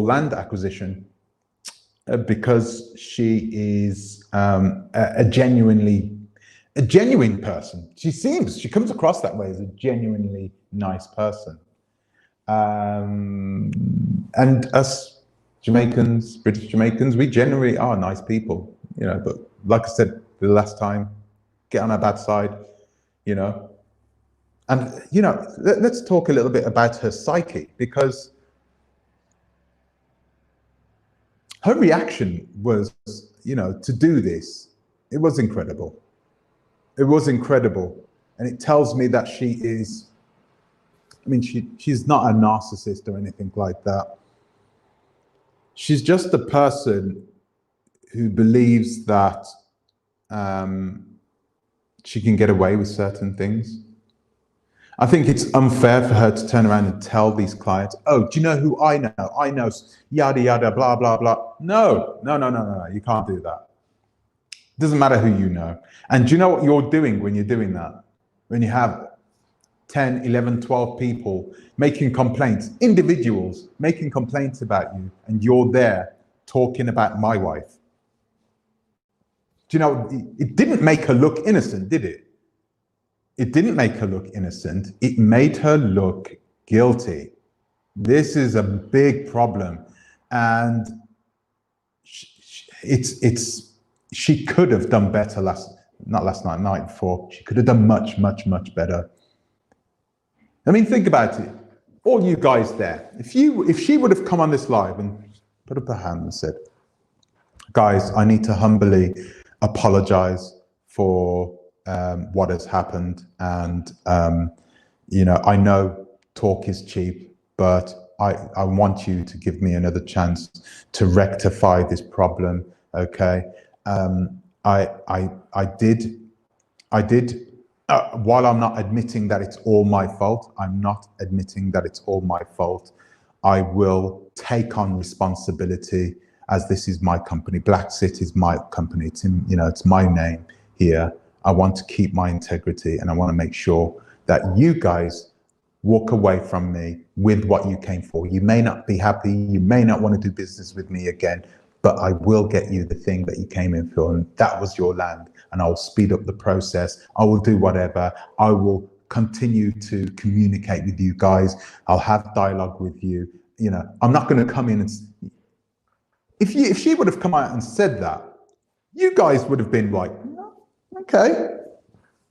land acquisition because she is a genuine person. She comes across that way as a genuinely nice person. And us Jamaicans, British Jamaicans, we generally are nice people, you know, but like I said the last time, get on our bad side, you know. And, you know, let's talk a little bit about her psyche, because her reaction was, you know, to do this, it was incredible. It was incredible. And it tells me that she is, I mean, she's not a narcissist or anything like that. She's just a person who believes that she can get away with certain things. I think it's unfair for her to turn around and tell these clients, oh, do you know who I know? I know yada, yada, blah, blah, blah. No, you can't do that. It doesn't matter who you know. And do you know what you're doing when you're doing that? When you have 10, 11, 12 people making complaints, individuals making complaints about you, and you're there talking about my wife. Do you know, it didn't make her look innocent, did it? It didn't make her look innocent. It made her look guilty. This is a big problem. And she could have done better night before. She could have done much, much, much better. I mean, think about it. All you guys there, if she would have come on this live and put up her hand and said, guys, I need to humbly apologize for what has happened, and you know, I know talk is cheap, but I want you to give me another chance to rectify this problem. Okay, I did. While I'm not admitting that it's all my fault, I'm not admitting that it's all my fault. I will take on responsibility, as this is my company. Blaxit is my company. It's in, you know, it's my name here. I want to keep my integrity, and I want to make sure that you guys walk away from me with what you came for. You may not be happy, you may not want to do business with me again, but I will get you the thing that you came in for, and that was your land, and I'll speed up the process. I will do whatever. I will continue to communicate with you guys. I'll have dialogue with you. You know, I'm not going to come in and, if she would have come out and said that, you guys would have been like, okay,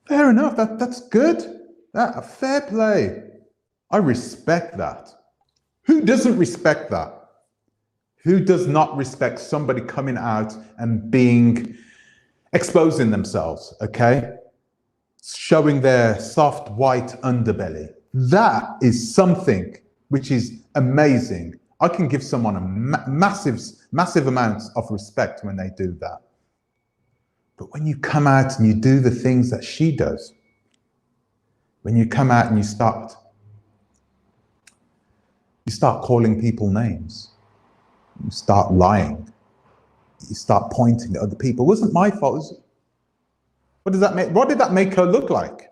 fair enough. That's good. That fair play. I respect that. Who doesn't respect that? Who does not respect somebody coming out and exposing themselves, okay? Showing their soft white underbelly. That is something which is amazing. I can give someone a massive amounts of respect when they do that. But when you come out and you do the things that she does, when you come out and you start calling people names, you start lying, you start pointing at other people. It wasn't my fault. What did that make her look like?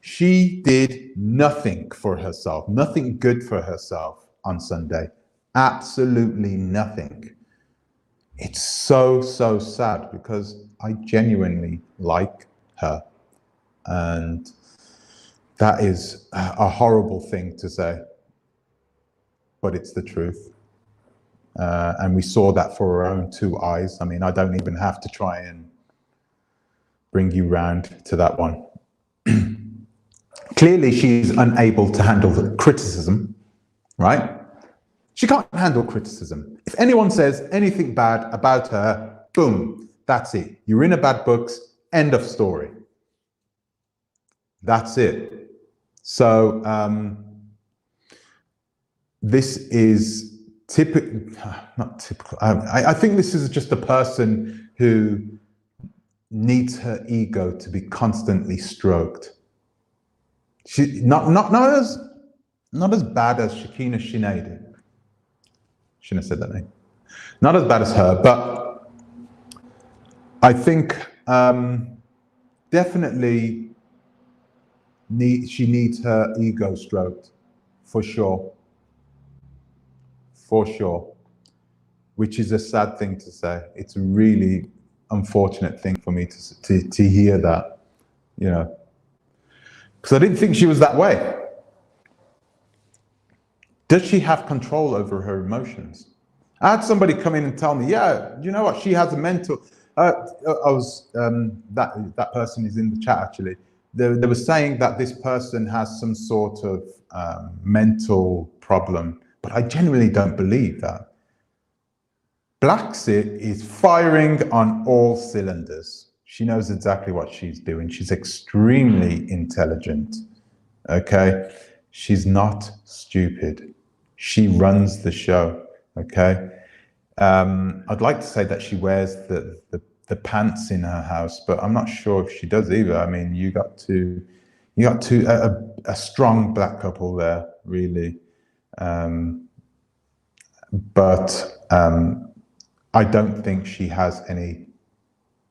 She did nothing for herself, nothing good for herself on Sunday. Absolutely nothing. It's so sad because I genuinely like her. And that is a horrible thing to say, but it's the truth. And we saw that for our own two eyes. I mean, I don't even have to try and bring you round to that one. Clearly, she's unable to handle the criticism, right? She can't handle criticism. If anyone says anything bad about her, boom, that's it. You're in a bad books, end of story. That's it. So this is not typical. I think this is just a person who needs her ego to be constantly stroked. She not as bad as Shakina Sinead. Shouldn't have said that name. Not as bad as her, but I think definitely she needs her ego stroked, for sure. For sure. Which is a sad thing to say. It's a really unfortunate thing for me to hear that, you know, because I didn't think she was that way. Does she have control over her emotions? I had somebody come in and tell me, yeah, you know what, she has a mental, that person is in the chat actually. They were saying that this person has some sort of mental problem, but I genuinely don't believe that. Blaxit is firing on all cylinders. She knows exactly what she's doing. She's extremely intelligent, okay? She's not stupid. She runs the show, okay? I'd like to say that she wears the pants in her house, but I'm not sure if she does either. I mean, you got a strong black couple there, really. But I don't think she has any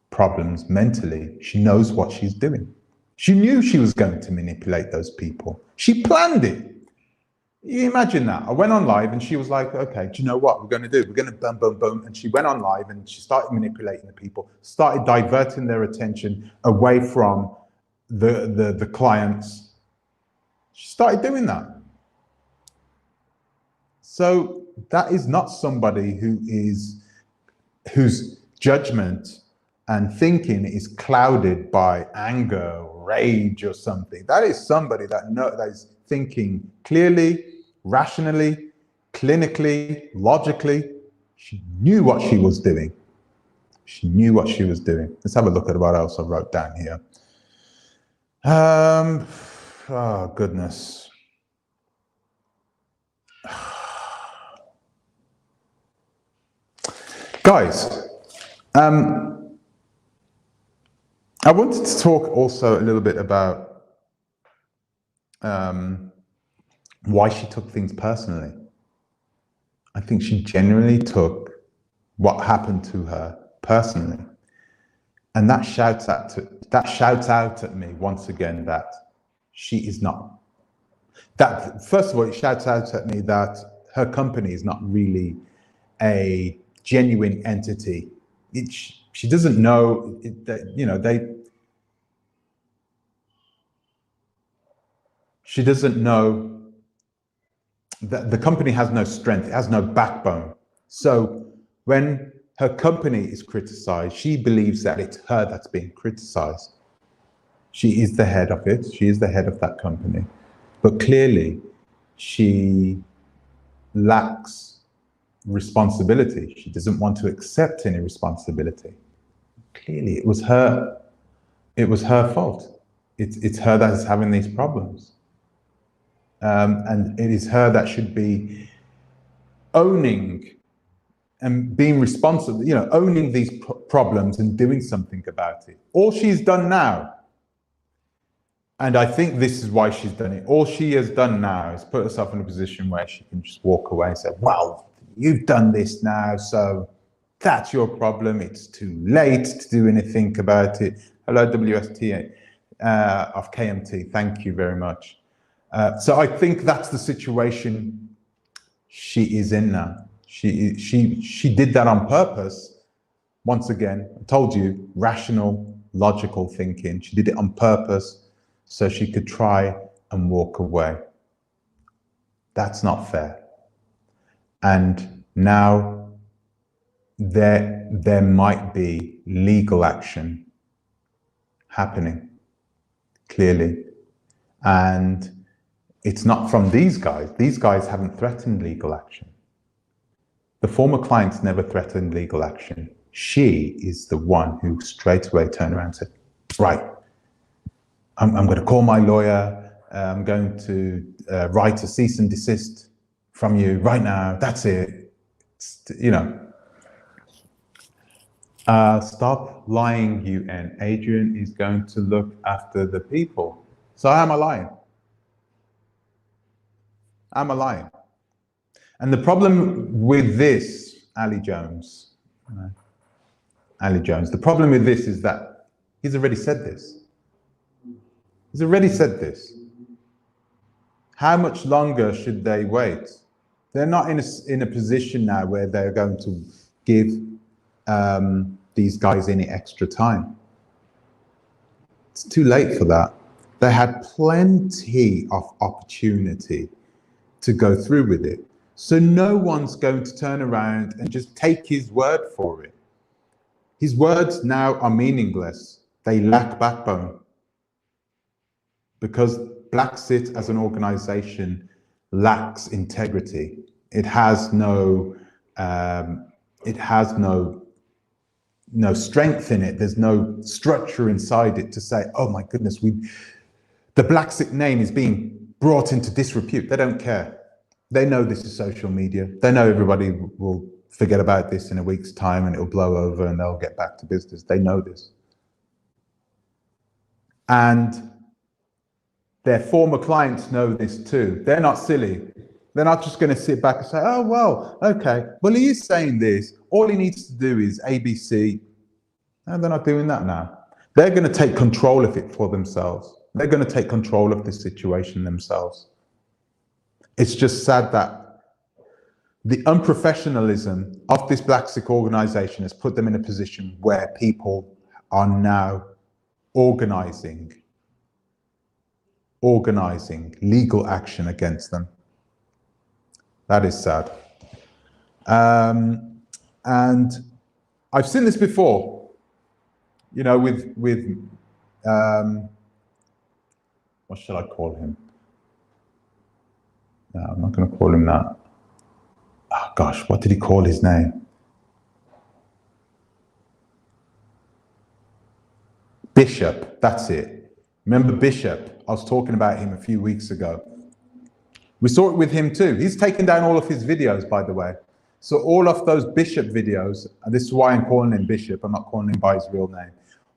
problems mentally. She knows what she's doing. She knew she was going to manipulate those people. She planned it. You imagine that. I went on live and she was like, okay, do you know what we're going to do? We're going to boom, boom, boom. And she went on live and she started manipulating the people, started diverting their attention away from the clients. She started doing that. So that is not somebody whose judgment and thinking is clouded by anger, rage, or something. That is somebody that is thinking clearly, rationally, clinically, logically. She knew what she was doing. She knew what she was doing. Let's have a look at what else I wrote down here. Oh, goodness. Guys, I wanted to talk also a little bit about why she took things personally. I think she genuinely took what happened to her personally. And that shouts out at me once again that she is not. That, first of all, it shouts out at me that her company is not really a genuine entity. She doesn't know that, you know, she doesn't know that the company has no strength, it has no backbone. So when her company is criticized, she believes that it's her that's being criticized. She is the head of it. She is the head of that company. But clearly, she lacks responsibility. She doesn't want to accept any responsibility. Clearly, it was her fault. It's her that is having these problems. And it is her that should be owning and being responsible, owning these problems and doing something about it. All she's done now, and I think this is why she's done it, all she has done now is put herself in a position where she can just walk away and say, well, you've done this now, so that's your problem. It's too late to do anything about it. Hello, WST of KMT. Thank you very much. So I think that's the situation she is in now. She did that on purpose. Once again, I told you, rational, logical thinking. She did it on purpose so she could try and walk away. That's not fair. And now there might be legal action happening, clearly. And it's not from these guys. These guys haven't threatened legal action. The former clients never threatened legal action. She is the one who straight away turned around and said, right, I'm going to call my lawyer. I'm going to write a cease and desist from you right now. That's it. Stop lying, UN. Adrian is going to look after the people. So am I lying? Am I lying? And the problem with this, Ali Jones, the problem with this is that he's already said this. He's already said this. How much longer should they wait? They're not in a position now where they're going to give these guys any extra time. It's too late for that. They had plenty of opportunity to go through with it. So no one's going to turn around and just take his word for it. His words now are meaningless. They lack backbone. Because Blaxit as an organization lacks integrity. It has no strength in it. There's no structure inside it to say, oh my goodness, the Blaxit name is being brought into disrepute. They don't care. They know this is social media. They know everybody will forget about this in a week's time and it'll blow over and they'll get back to business. They know this. And their former clients know this too. They're not silly. They're not just going to sit back and say, oh, well, okay, well, he is saying this. All he needs to do is ABC. No, they're not doing that now. They're going to take control of it for themselves. They're going to take control of this situation themselves. It's just sad that the unprofessionalism of this Blaxit organization has put them in a position where people are now organizing legal action against them. That is sad. And I've seen this before, with what shall I call him? No, I'm not going to call him that. Oh gosh, what did he call his name? Bishop, that's it. Remember Bishop? I was talking about him a few weeks ago. We saw it with him too. He's taken down all of his videos, by the way. So all of those Bishop videos, and this is why I'm calling him Bishop, I'm not calling him by his real name.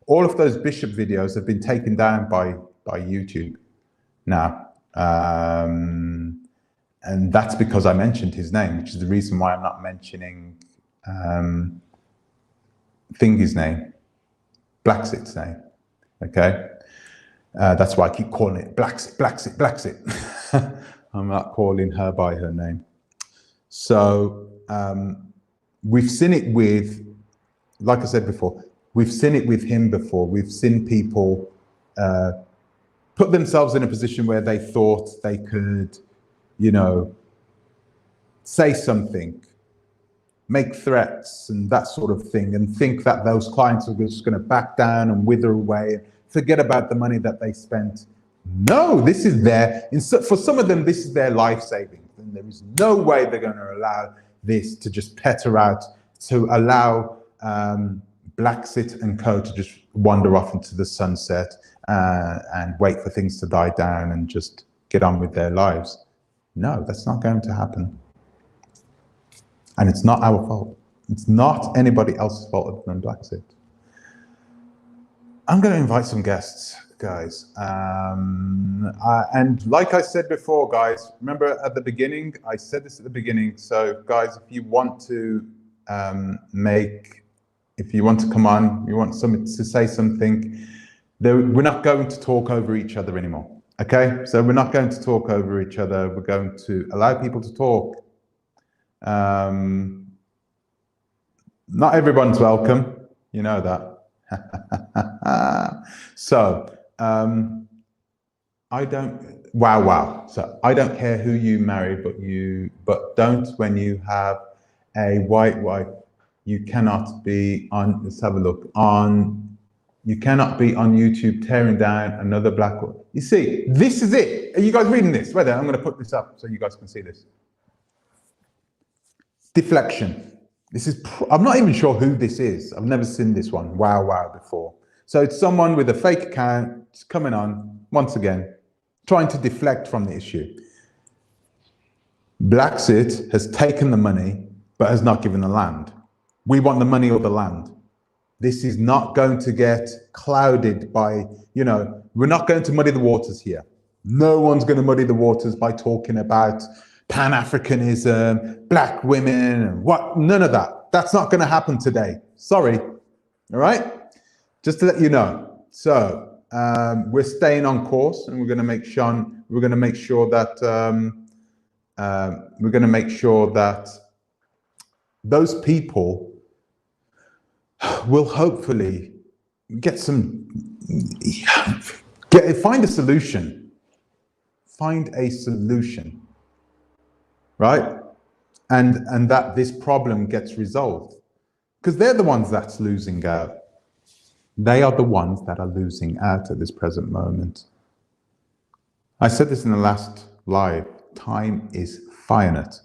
All of those Bishop videos have been taken down by YouTube now. And that's because I mentioned his name, which is the reason why I'm not mentioning Thingy's name, Blaxit's name, okay? That's why I keep calling it Blaxit. I'm not calling her by her name. So we've seen it with, like I said before, we've seen it with him before. We've seen people put themselves in a position where they thought they could, say something, make threats and that sort of thing, and think that those clients are just going to back down and wither away, forget about the money that they spent. No, this is for some of them, this is their life savings. And there is no way they're going to allow this to just peter out, to allow Blaxit and co to just wander off into the sunset and wait for things to die down and just get on with their lives. No, that's not going to happen. And it's not our fault. It's not anybody else's fault other than Blaxit. I'm going to invite some guests, guys. And like I said before, guys, remember at the beginning, I said this at the beginning. So guys, if you want to if you want to come on, you want someone to say something, we're not going to talk over each other anymore. Okay, so we're not going to talk over each other. We're going to allow people to talk. Not everyone's welcome, you know that. So I don't. Wow. So I don't care who you marry, but don't when you have a white wife. You cannot be on. Let's have a look on. You cannot be on YouTube tearing down another black woman. You see, this is it. Are you guys reading this? Wait there, I'm going to put this up so you guys can see this. Deflection. This is, I'm not even sure who this is. I've never seen this one. Wow before. So it's someone with a fake account coming on, once again, trying to deflect from the issue. Blaxit has taken the money, but has not given the land. We want the money or the land. This is not going to get clouded by, we're not going to muddy the waters here. No one's going to muddy the waters by talking about Pan-Africanism, black women, and what, none of that. That's not going to happen today. Sorry. All right? Just to let you know. So we're staying on course, and we're going to make sure that those people will hopefully find a solution. Find a solution, right? And that this problem gets resolved, because they're the ones that's losing out. They are the ones that are losing out at this present moment. I said this in the last live. Time is finite.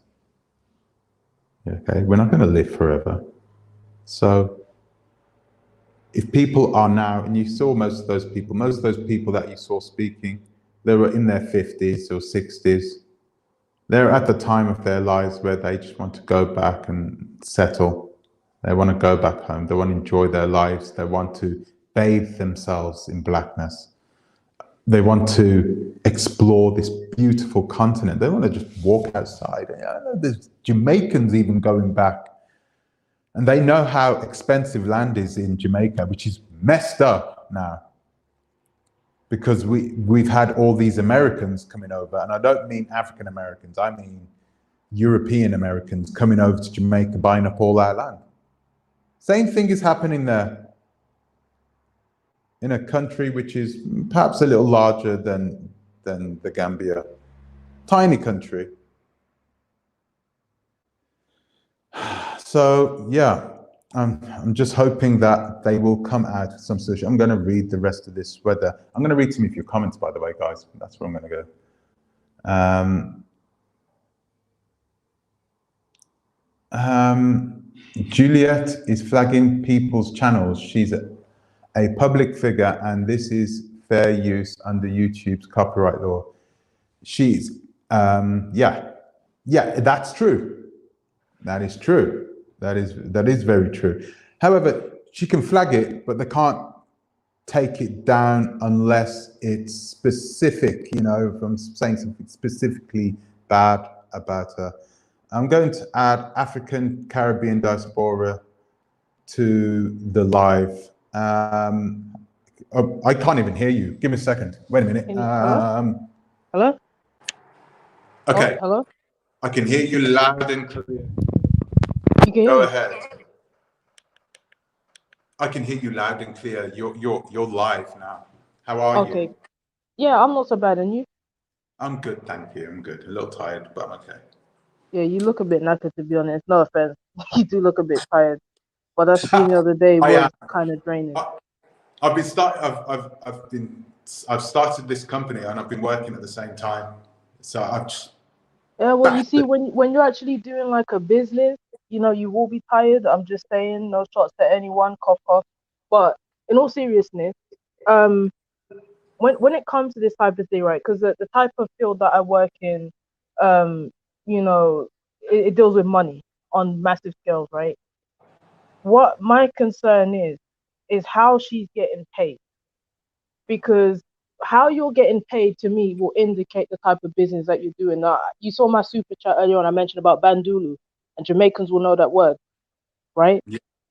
Okay, we're not going to live forever. So if people are now, and you saw most of those people that you saw speaking, they were in their 50s or 60s. They're at the time of their lives where they just want to go back and settle. They want to go back home. They want to enjoy their lives. They want to bathe themselves in blackness. They want to explore this beautiful continent. They want to just walk outside. I know there's Jamaicans even going back. And they know how expensive land is in Jamaica, which is messed up now. Because we've had all these Americans coming over. And I don't mean African Americans. I mean European Americans coming over to Jamaica, buying up all our land. Same thing is happening there. In a country which is perhaps a little larger than the Gambia. Tiny country. So yeah, I'm just hoping that they will come out with some solution. I'm going to read the rest of this weather. I'm going to read some of your comments, by the way, guys. That's where I'm going to go. Juliet is flagging people's channels. She's a public figure, and this is fair use under YouTube's copyright law. She's, yeah, that's true. That is true. That is very true. However, she can flag it, but they can't take it down unless it's specific, if I'm saying something specifically bad about her. I'm going to add African Caribbean diaspora to the live. I can't even hear you. Give me a second. Wait a minute. Hello? Okay. Oh, hello? I can hear you loud and clear. You can hear Go me? ahead. I can hear you loud and clear. You're live now. How are you? Okay. Yeah, I'm not so bad. And you? I'm good, thank you. I'm good. A little tired, but I'm okay. Yeah, you look a bit knackered, to be honest. No offense. You do look a bit tired. But that stream the other day was kind of draining. I've started this company and I've been working at the same time. So I've just, Yeah, well, you see, when you're actually doing like a business, you know, you will be tired. I'm just saying, no shots at anyone, cough, cough. But in all seriousness, um, when it comes to this type of thing, right? Because the type of field that I work in, um, you know, it deals with money on massive scales, right? What my concern is how she's getting paid, because how you're getting paid to me will indicate the type of business that you're doing. Now, you saw my super chat earlier on. I mentioned about Bandulu, and Jamaicans will know that word, right?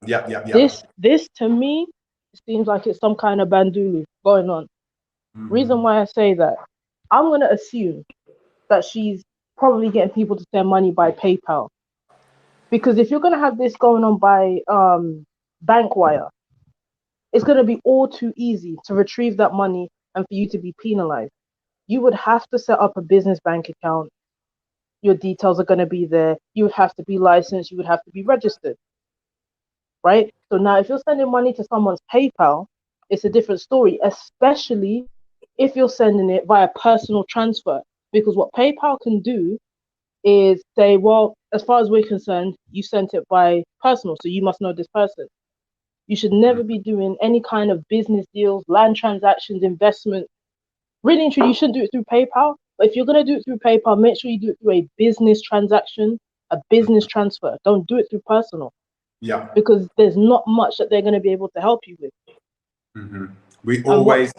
yeah. This to me seems like it's some kind of Bandulu going on. Reason why I say that, I'm gonna assume that she's probably getting people to send money by PayPal, because if you're gonna have this going on by bank wire, it's gonna be all too easy to retrieve that money and for you to be penalized. You would have to set up a business bank account. Your details are going to be there. You would have to be licensed. You would have to be registered, right? So now, if you're sending money to someone's PayPal, it's a different story, especially if you're sending it via personal transfer. Because what PayPal can do is say, well, as far as we're concerned, you sent it by personal, so you must know this person. You should never be doing any kind of business deals, land transactions, investment. Really and truly, you shouldn't do it through PayPal. But if you're going to do it through PayPal, make sure you do it through a business transaction, a business transfer. Don't do it through personal. Yeah. Because there's not much that they're going to be able to help you with. We always,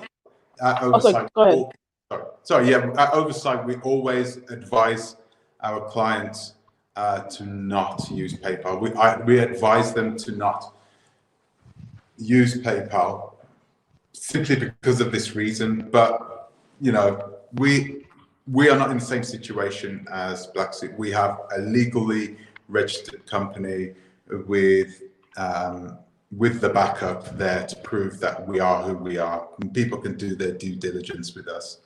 at Oversight, go ahead. At Oversight, we always advise our clients to not use PayPal. We advise them to not use PayPal simply because of this reason. But, you know, we are not in the same situation as Blaxit. We have a legally registered company with the backup there to prove that we are who we are. And people can do their due diligence with us.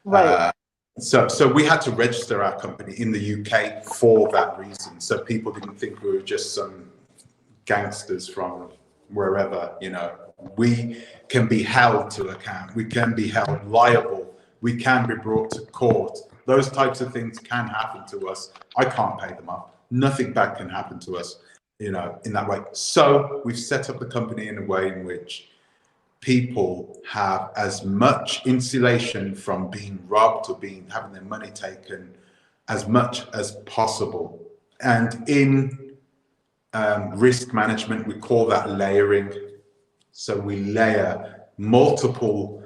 Right. So we had to register our company in the UK for that reason. So people didn't think we were just some gangsters from wherever, you know. We can be held to account. We can be held liable. We can be brought to court. Those types of things can happen to us. I can't pay them up. Nothing bad can happen to us, you know, in that way. So we've set up the company in a way in which people have as much insulation from being robbed or having their money taken as much as possible. And in risk management, we call that layering. So we layer multiple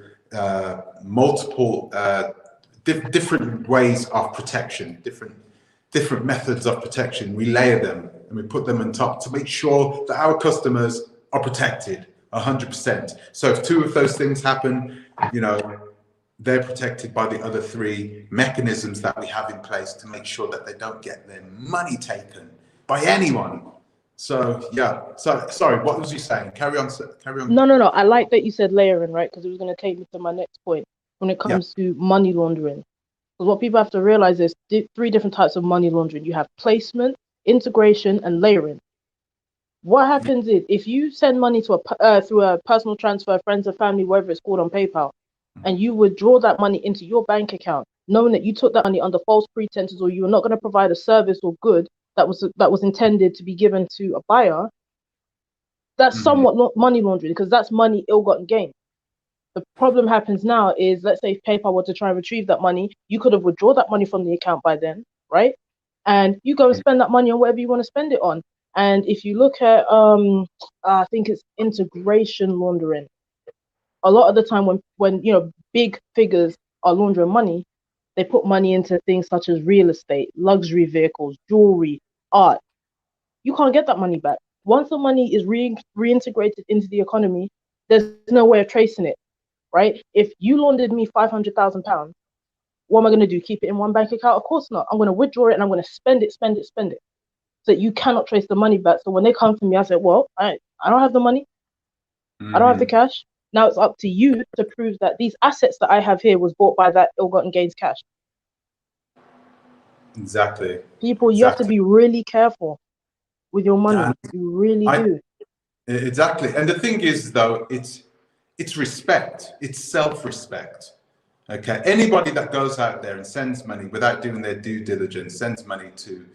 different ways of protection, different methods of protection. We layer them and we put them on top to make sure that our customers are protected 100%. So if two of those things happen, you know, they're protected by the other three mechanisms that we have in place to make sure that they don't get their money taken by anyone. So yeah, so sorry, what was you saying? Carry on. No. I like that you said layering, right? Because it was going to take me to my next point when it comes to money laundering. Because what people have to realize is three different types of money laundering. You have placement, integration, and layering. What happens is if you send money to through a personal transfer, friends or family, whatever it's called on PayPal, and you withdraw that money into your bank account, knowing that you took that money under false pretenses, or you were not going to provide a service or good that was intended to be given to a buyer, that's somewhat not money laundering, because that's money ill-gotten gain. The problem happens now is, let's say if PayPal were to try and retrieve that money, you could have withdrawn that money from the account by then, right? And you go and spend that money on whatever you want to spend it on. And if you look at, I think it's integration laundering. A lot of the time when you know big figures are laundering money, they put money into things such as real estate, luxury vehicles, jewelry, art. You can't get that money back. Once the money is reintegrated into the economy, there's no way of tracing it, right? If you laundered me £500,000, what am I going to do? Keep it in one bank account? Of course not. I'm going to withdraw it and I'm going to spend it. So you cannot trace the money back. So when they come to me, I say, well, I don't have the money. I don't have the cash. Now it's up to you to prove that these assets that I have here was bought by that ill-gotten gains cash. Exactly. People, you have to be really careful with your money. And you really do. Exactly. And the thing is, though, It's respect. It's self-respect. Okay. Anybody that goes out there and sends money without doing their due diligence, sends money to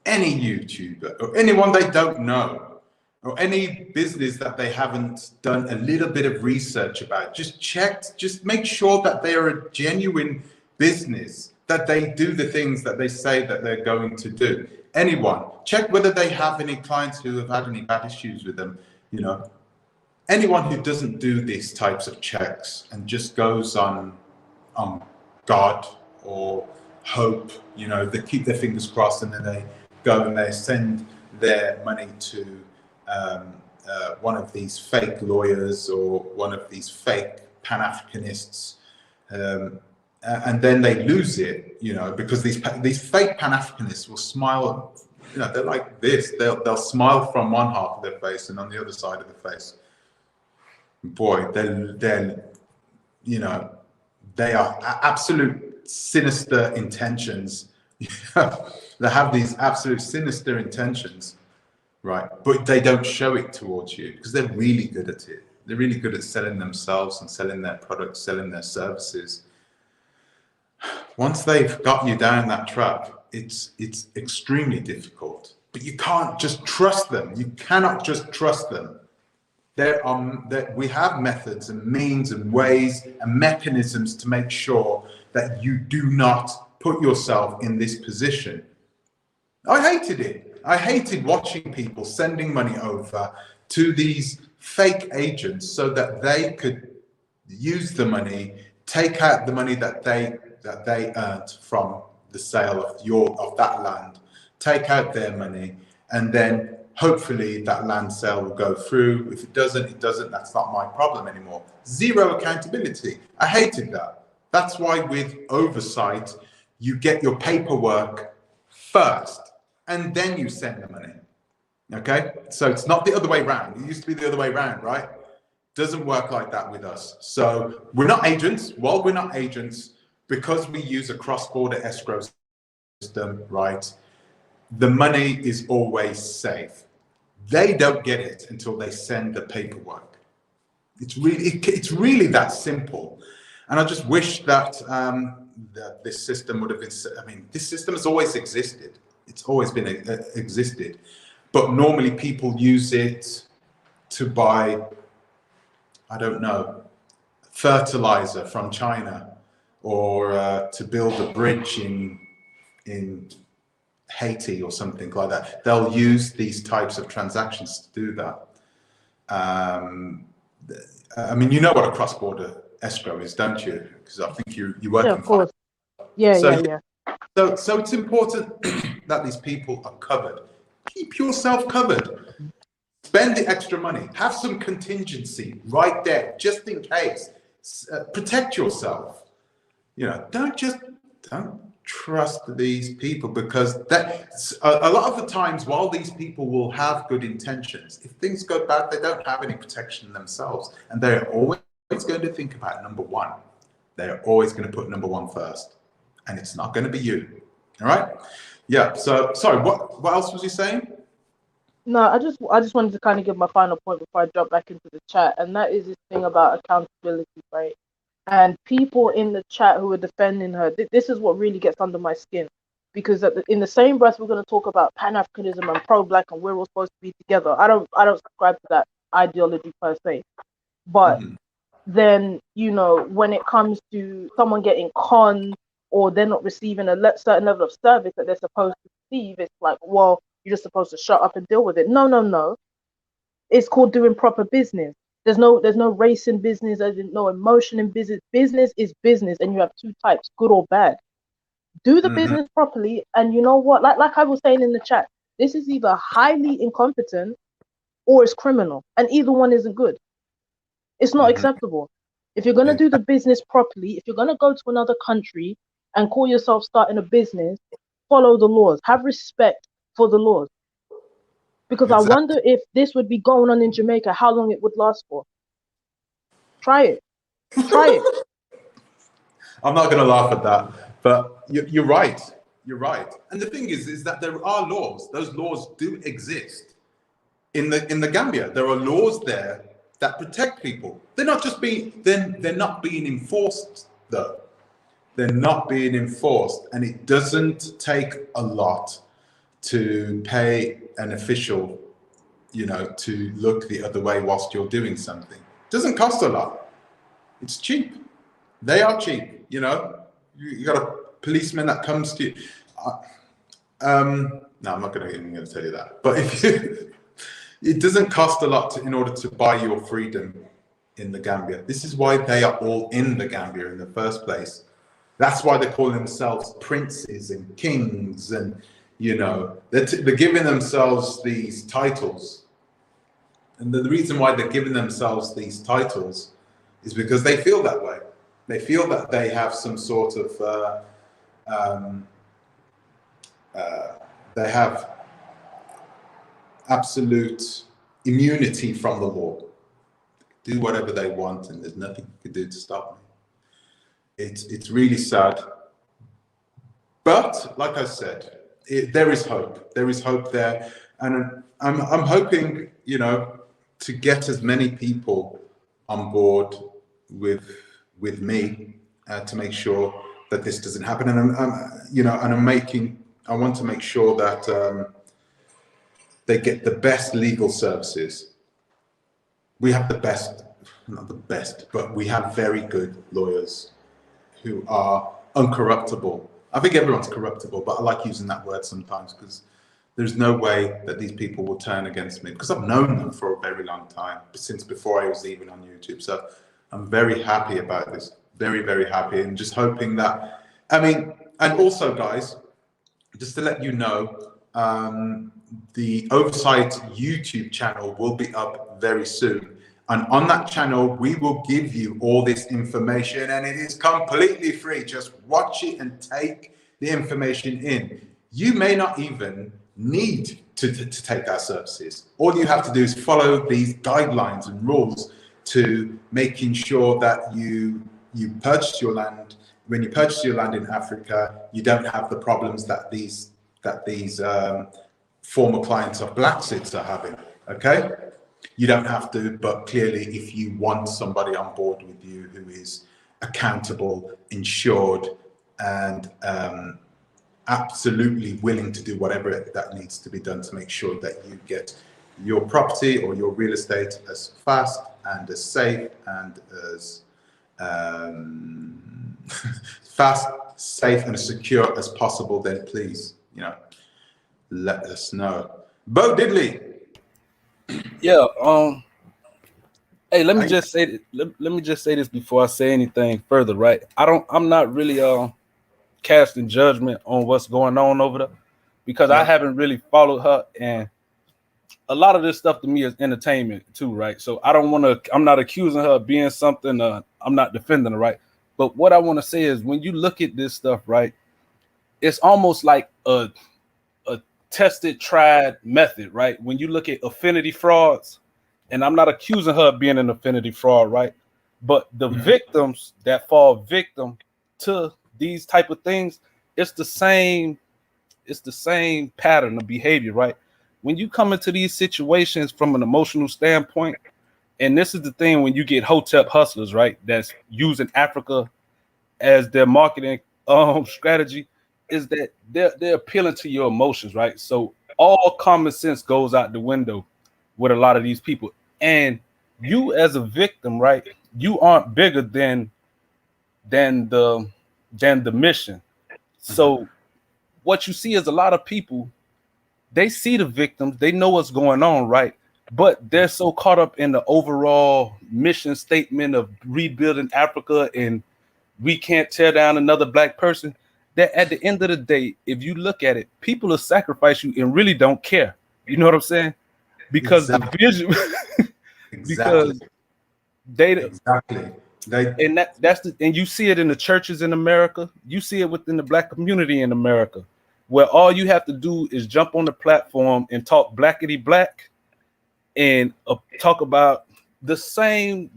any YouTuber or anyone they don't know, or any business that they haven't done a little bit of research about, just make sure that they are a genuine business, that they do the things that they say that they're going to do. Anyone, check whether they have any clients who have had any bad issues with them. You know, anyone who doesn't do these types of checks and just goes on God or hope, you know, they keep their fingers crossed and then they go and they send their money to one of these fake lawyers or one of these fake Pan-Africanists, and then they lose it, you know, because these fake Pan-Africanists will smile, you know, they're like this, they'll smile from one half of their face and on the other side of the face, boy, they're you know, they are absolute sinister intentions. They have these absolute sinister intentions, right? But they don't show it towards you because they're really good at it. They're really good at selling themselves and selling their products, selling their services. Once they've got you down that trap, it's extremely difficult. But you can't just trust them. You cannot just trust them. We have methods and means and ways and mechanisms to make sure that you do not put yourself in this position. I hated it. I hated watching people sending money over to these fake agents so that they could use the money, take out the money that they earned from the sale of that land, take out their money, and then hopefully that land sale will go through. If it doesn't, it doesn't. That's not my problem anymore. Zero accountability. I hated that. That's why with Oversight, you get your paperwork first and then you send the money. Okay? So it's not the other way around. It used to be the other way around, right? Doesn't work like that with us. So we're not agents. Well, we're not agents because we use a cross-border escrow system, right? The money is always safe. They don't get it until they send the paperwork. It's really that simple. And I just wish that, that this system would have been, I mean, this system has always existed. It's always been existed. But normally people use it to buy, I don't know, fertilizer from China or to build a bridge in Haiti or something like that. They'll use these types of transactions to do that. I mean, you know what a cross-border escrow is, don't you? Because I think you work. Yeah, of course. Yeah. So it's important that these people are covered. Keep yourself covered. Spend the extra money. Have some contingency right there, just in case. Protect yourself. You know, don't trust these people, because that's a lot of the times, while these people will have good intentions, if things go bad, they don't have any protection themselves, and they're always going to think about number one. They're always going to put number one first, and it's not going to be you. All right? Yeah. So sorry, what else was you saying? No, I just wanted to kind of give my final point before I jump back into the chat, and that is this thing about accountability, right? And people in the chat who are defending her, this is what really gets under my skin, because in the same breath we're going to talk about Pan-Africanism and pro-black and we're all supposed to be together. I don't subscribe to that ideology per se, but then, you know, when it comes to someone getting conned or they're not receiving a certain level of service that they're supposed to receive, it's like, well, you're just supposed to shut up and deal with it. No. It's called doing proper business. There's no race in business. There's no emotion in business. Business is business, and you have two types, good or bad. Do the business properly, and you know what? Like I was saying in the chat, this is either highly incompetent or it's criminal, and either one isn't good. It's not acceptable. If you're gonna do the business properly, if you're gonna go to another country and call yourself starting a business, follow the laws. Have respect for the laws. Because I wonder if this would be going on in Jamaica, how long it would last for. Try it. I'm not going to laugh at that, but you're right. You're right. And the thing is that there are laws. Those laws do exist in the Gambia. There are laws there that protect people. They're not just being, they're not being enforced though. They're not being enforced, and it doesn't take a lot to pay an official, you know, to look the other way whilst you're doing something. It doesn't cost a lot. It's cheap. They are cheap, you know. You got a policeman that comes to you. No, I'm not even going to tell you that. But if you, it doesn't cost a lot in order to buy your freedom in the Gambia. This is why they are all in the Gambia in the first place. That's why they call themselves princes and kings, and you know, they're giving themselves these titles. And the reason why they're giving themselves these titles is because they feel that way. They feel that they have some sort of they have absolute immunity from the law. Do whatever they want, and there's nothing you can do to stop me. It's really sad, but like I said, there is hope. There is hope there, and I'm hoping, you know, to get as many people on board with me to make sure that this doesn't happen. And I want to make sure that they get the best legal services. We have the best, not the best, but we have very good lawyers who are uncorruptible. I think everyone's corruptible, but I like using that word sometimes because there's no way that these people will turn against me, because I've known them for a very long time, since before I was even on YouTube. So I'm very happy about this, very, very happy, and just hoping that, I mean, and also guys, just to let you know, the Oversight YouTube channel will be up very soon. And on that channel, we will give you all this information, and it is completely free. Just watch it and take the information in. You may not even need to take our services. All you have to do is follow these guidelines and rules to making sure that you purchase your land. When you purchase your land in Africa, you don't have the problems that these former clients of Blaxits are having. Okay. You don't have to, but clearly if you want somebody on board with you who is accountable, insured, and absolutely willing to do whatever that needs to be done to make sure that you get your property or your real estate as fast and as safe and as fast, safe, and as secure as possible, then please, you know, let us know. Bo Diddley. Yeah. Hey, let me just say this before I say anything further, right? I'm not really casting judgment on what's going on over there, because I haven't really followed her, and a lot of this stuff to me is entertainment too, right? So I'm not accusing her of being something, I'm not defending her, right? But what I want to say is, when you look at this stuff, right, it's almost like a tested, tried method, right? When you look at affinity frauds, and I'm not accusing her of being an affinity fraud, right? But the victims that fall victim to these type of things, it's the same pattern of behavior, right? When you come into these situations from an emotional standpoint, and this is the thing, when you get hotep hustlers, right, that's using Africa as their marketing strategy, is that they're appealing to your emotions, right? So all common sense goes out the window with a lot of these people. And you as a victim, right, you aren't bigger than the mission. So what you see is a lot of people, they see the victims, they know what's going on, right? But they're so caught up in the overall mission statement of rebuilding Africa and we can't tear down another black person, that at the end of the day, if you look at it, people will sacrifice you and really don't care. You know what I'm saying? Because the vision, because and you see it in the churches in America, you see it within the black community in America, where all you have to do is jump on the platform and talk blackity black and talk about the same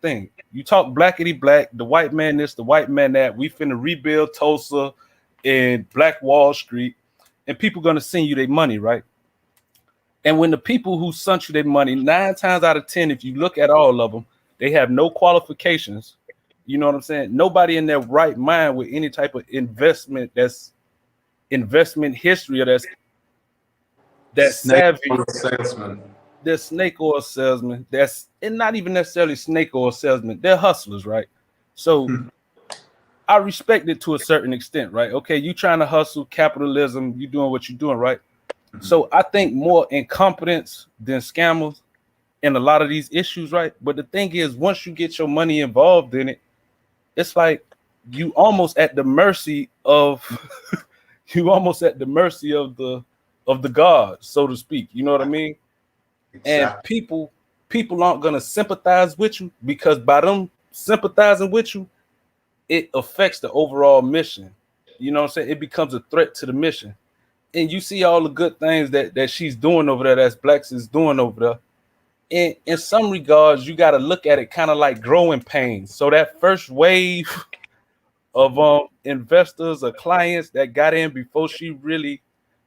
thing. You talk blackity black, the white man this, the white man that, we finna rebuild Tulsa and Black Wall Street, and people gonna send you their money, right? And when the people who sent you their money, 9 times out of 10, if you look at all of them, they have no qualifications. You know what I'm saying? Nobody in their right mind with any type of investment that's investment history or that's savvy. Salesman. They're snake oil salesmen. And not even necessarily snake oil salesmen. They're hustlers, right? So I respect it to a certain extent, right? Okay, you trying to hustle, capitalism, you doing what you're doing, right? So I think more incompetence than scammers in a lot of these issues, right? But the thing is, once you get your money involved in it, it's like you almost at the mercy of the gods, so to speak. You know what I mean? Exactly. And people aren't gonna sympathize with you, because by them sympathizing with you, it affects the overall mission. You know what I'm saying? It becomes a threat to the mission. And you see all the good things that she's doing over there, that's Blaxits doing over there. And in some regards, you got to look at it kind of like growing pains. So that first wave of investors or clients that got in before she really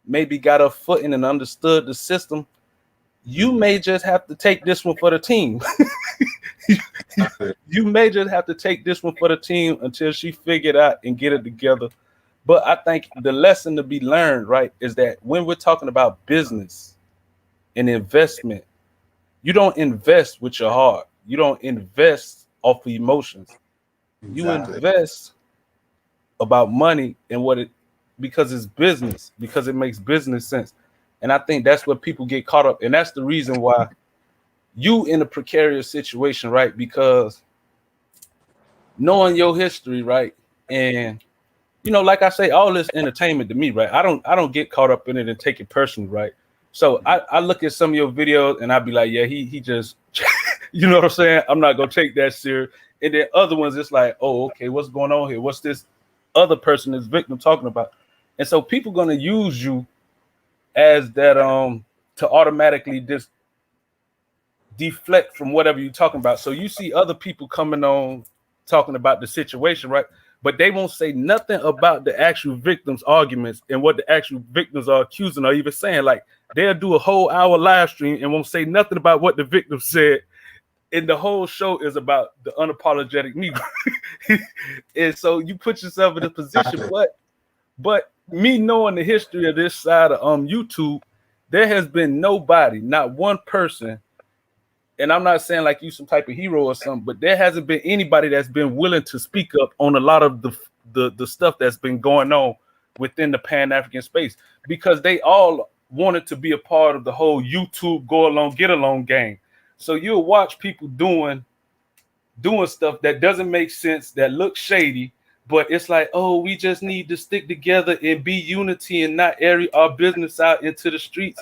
maybe got her footing and understood the system, you may just have to take this one for the team. You may just have to take this one for the team until she figured out and get it together. But I think the lesson to be learned, right, is that when we're talking about business and investment, you don't invest with your heart. You don't invest off of emotions. Exactly. You invest about money and because it's business, because it makes business sense. And I think that's where people get caught up. And that's the reason why you in a precarious situation, right? Because knowing your history, right? And you know, like I say, all this entertainment to me, right? I don't get caught up in it and take it personally, right? So I look at some of your videos and I'd be like, yeah, he just, you know what I'm saying? I'm not gonna take that serious. And then other ones, it's like, oh, okay, what's going on here? What's this other person, this victim, talking about? And so people gonna use you as that to automatically just deflect from whatever you're talking about. So you see other people coming on talking about the situation, right? But they won't say nothing about the actual victims' arguments and what the actual victims are accusing or even saying. Like, they'll do a whole hour live stream and won't say nothing about what the victim said. And the whole show is about the unapologetic Negro. And so you put yourself in a position, but me knowing the history of this side of YouTube, there has been nobody, not one person, and I'm not saying like you some type of hero or something, but there hasn't been anybody that's been willing to speak up on a lot of the stuff that's been going on within the Pan-African space, because they all wanted to be a part of the whole YouTube go along, get along game. So you'll watch people doing stuff that doesn't make sense, that looks shady, but it's like, oh, we just need to stick together and be unity and not air our business out into the streets.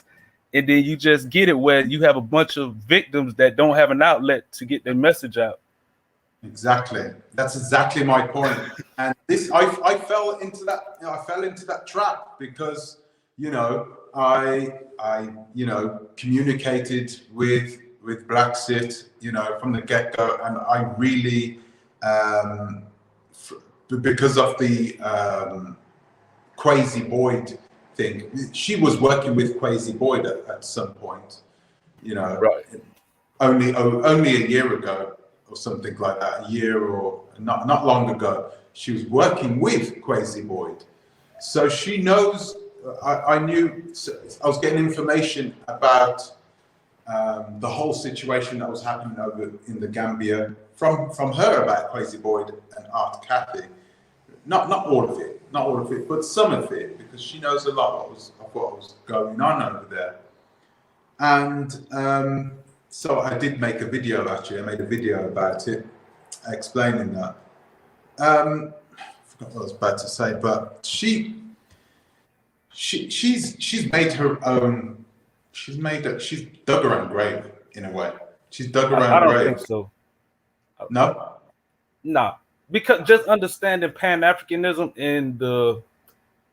And then you just get it where you have a bunch of victims that don't have an outlet to get their message out. Exactly. That's exactly my point. And this, I fell into that. I fell into that trap because, I communicated with Blaxit, from the get-go, and I really, because of the Quasi Boyd thing. She was working with Quasi Boyd at some point, right? Only a year ago or something like that. A year or not long ago, she was working with Quasi Boyd, so she knows. I knew. I was getting information about the whole situation that was happening over in the Gambia from her about Quasi Boyd and Art Cathy. Not all of it, but some of it, because she knows a lot of what was going on over there. And so I did make a video, actually. I made a video about it, explaining that. I forgot what I was about to say, but she's made her own. She's dug her own grave in a way. She's dug her own grave. I don't think so. No? Nah. Because just understanding Pan-Africanism and the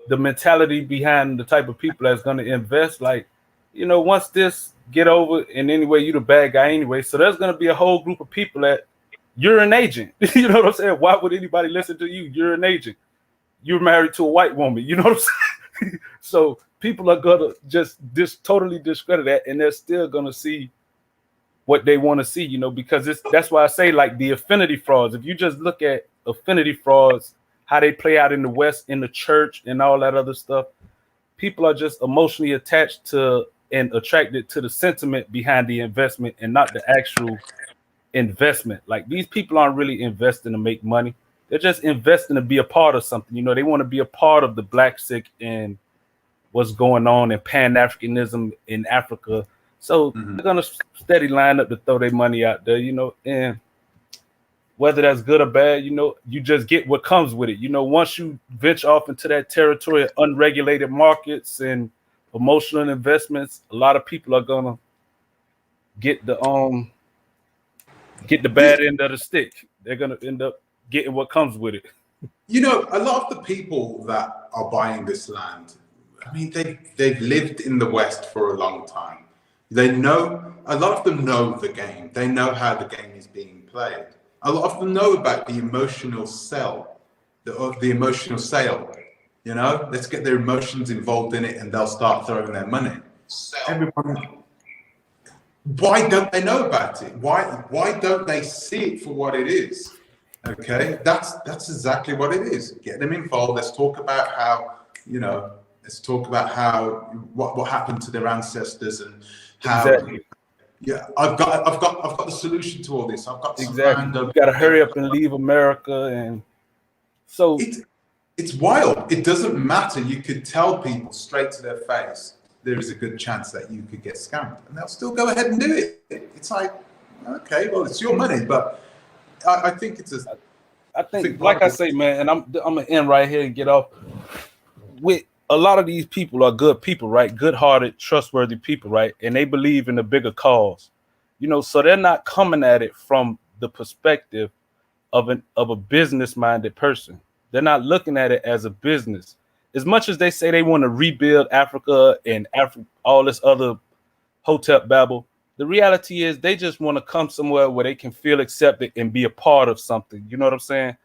mentality behind the type of people that's going to invest, like, once this get over, and anyway, you the bad guy anyway, so there's going to be a whole group of people that you're an agent. You know what I'm saying? Why would anybody listen to you? You're an agent. You're married to a white woman. You know what I'm saying? So people are gonna just totally discredit that, and they're still gonna see what they want to see, you know, because that's why I say, like, the affinity frauds. If you just look at affinity frauds, how they play out in the West, in the church, and all that other stuff, people are just emotionally attached to and attracted to the sentiment behind the investment and not the actual investment. Like, these people aren't really investing to make money. They're just investing to be a part of something. You know, they want to be a part of the Blaxit and what's going on in Pan-Africanism in Africa. So they're going to steady line up to throw their money out there, you know, and whether that's good or bad, you know, you just get what comes with it. You know, once you venture off into that territory of unregulated markets and emotional investments, a lot of people are going to get the bad end of the stick. They're going to end up getting what comes with it. You know, a lot of the people that are buying this land, I mean, they've lived in the West for a long time. They know, a lot of them know the game. They know how the game is being played. A lot of them know about the emotional sell, the emotional sale. You know, let's get their emotions involved in it, and they'll start throwing their money. Everyone, why don't they know about it? Why don't they see it for what it is? Okay, that's exactly what it is. Get them involved. Let's talk about how, you know, what happened to their ancestors and how. Exactly. Yeah, I've got the solution to all this. I've got some exactly. You got to hurry up and leave America, and so it's wild. It doesn't matter. You could tell people straight to their face there is a good chance that you could get scammed, and they'll still go ahead and do it. It's like, okay, well, it's your money, but I think it's a. I think, like I say, man, and I'm gonna end right here and get off. With a lot of these people are good people, right? Good-hearted, trustworthy people, right? And they believe in the bigger cause, you know. So they're not coming at it from the perspective of a business-minded person. They're not looking at it as a business. As much as they say they want to rebuild Africa and all this other hotep babble, the reality is they just want to come somewhere where they can feel accepted and be a part of something. You know what I'm saying?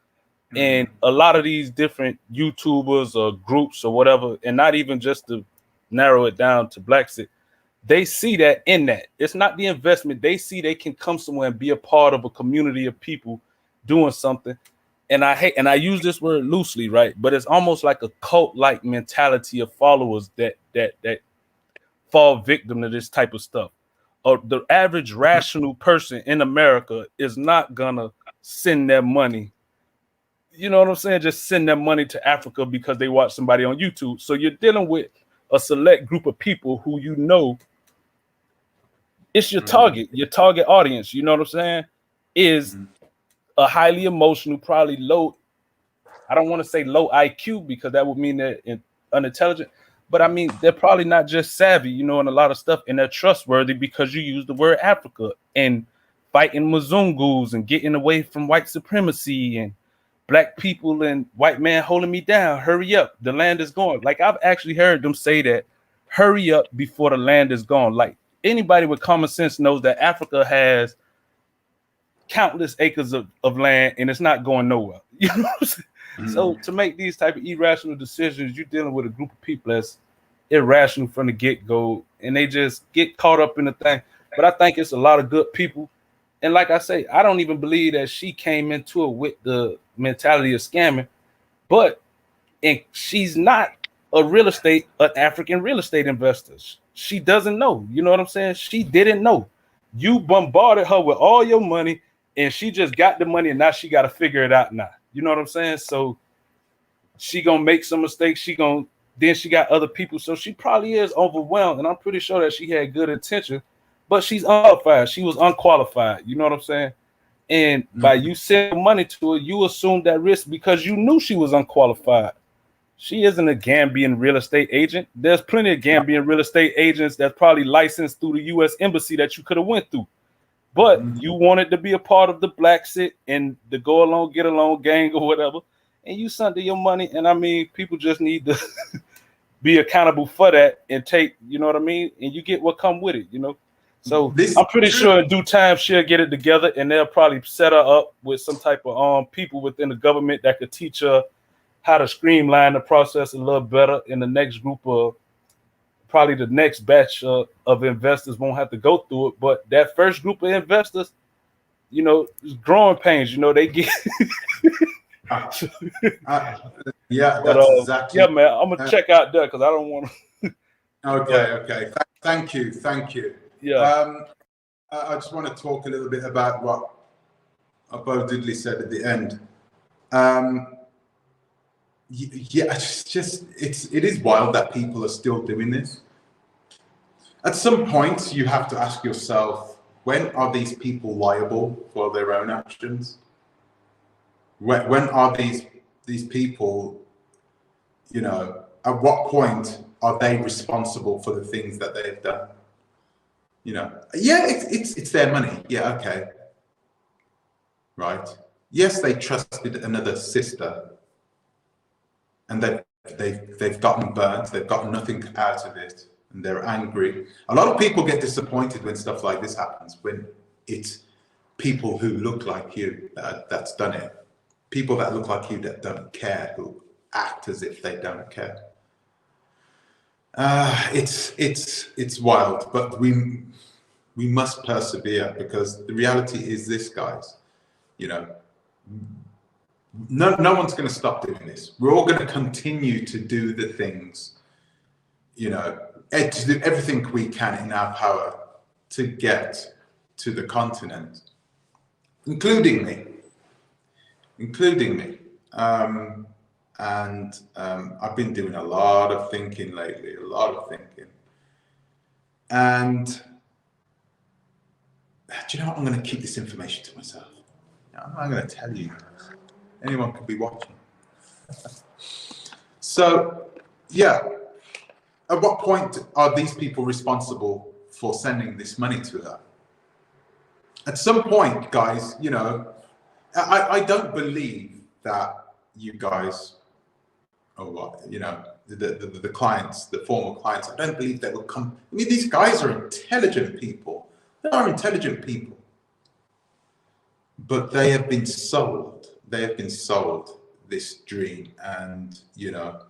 And a lot of these different YouTubers or groups or whatever, and not even just to narrow it down to Blaxit, they see that in that. It's not the investment. They see they can come somewhere and be a part of a community of people doing something. And I use this word loosely, right? But it's almost like a cult-like mentality of followers that fall victim to this type of stuff. Or the average rational person in America is not gonna send their money. You know what I'm saying? Just send their money to Africa because they watch somebody on YouTube. So you're dealing with a select group of people who, you know, it's your target audience. You know what I'm saying? Is a highly emotional, probably low. I don't want to say low IQ because that would mean they're unintelligent. But I mean, they're probably not just savvy, you know, and a lot of stuff, and they're trustworthy because you use the word Africa and fighting Mzungus and getting away from white supremacy and black people and white man holding me down. Hurry up, the land is gone. Like, I've actually heard them say that, hurry up before the land is gone. Like, anybody with common sense knows that Africa has countless acres of land and it's not going nowhere. You know what I'm saying? So to make these type of irrational decisions, you're dealing with a group of people that's irrational from the get-go, and they just get caught up in the thing. But I think it's a lot of good people. And like I say, I don't even believe that she came into it with the mentality of scamming, and she's not an African real estate investor. She doesn't know. You know what I'm saying? She didn't know. You bombarded her with all your money, and she just got the money, and now she got to figure it out now. You know what I'm saying? So she gonna make some mistakes. Then she got other people. So she probably is overwhelmed. And I'm pretty sure that she had good intention, but she's unqualified. She was unqualified. You know what I'm saying? And by you sending money to her, you assumed that risk because you knew she was unqualified. She isn't a Gambian real estate agent. There's plenty of Gambian real estate agents that's probably licensed through the U.S. Embassy that you could have went through. But you wanted to be a part of the Blaxit and the go along, get along gang or whatever, and you sent your money. And I mean, people just need to be accountable for that and take, you know what I mean? And you get what come with it, you know? So I'm pretty sure in due time she'll get it together, and they'll probably set her up with some type of people within the government that could teach her how to streamline the process a little better in the next group of probably the next batch of investors won't have to go through it. But that first group of investors, you know, it's growing pains. You know, they get. Yeah, But that's exactly. yeah, man, I'm gonna check out there because I don't want to. Okay. Thank you. Yeah. I just want to talk a little bit about what Bo Diddley said at the end. Yeah, it is wild that people are still doing this. At some point, you have to ask yourself, when are these people liable for their own actions? When are these people, you know, at what point are they responsible for the things that they've done? You know, yeah, it's their money. Yeah, okay. Right. Yes, they trusted another sister, and they've gotten burnt. They've gotten nothing out of it, and they're angry. A lot of people get disappointed when stuff like this happens. When it's people who look like you that's done it. People that look like you that don't care, who act as if they don't care. It's wild, but we must persevere, because the reality is this, guys. You know, no one's going to stop doing this. We're all going to continue to do the things, you know, to do everything we can in our power to get to the continent, including me. I've been doing a lot of thinking lately, And do you know what? I'm going to keep this information to myself. I'm not going to tell you. Anyone could be watching. So, yeah. At what point are these people responsible for sending this money to her? At some point, guys, you know, I don't believe that you guys, or what, you know, the clients, the former clients, I don't believe they will come. I mean, these guys are intelligent people. They are intelligent people. But they have been sold. They have been sold this dream. And, you know,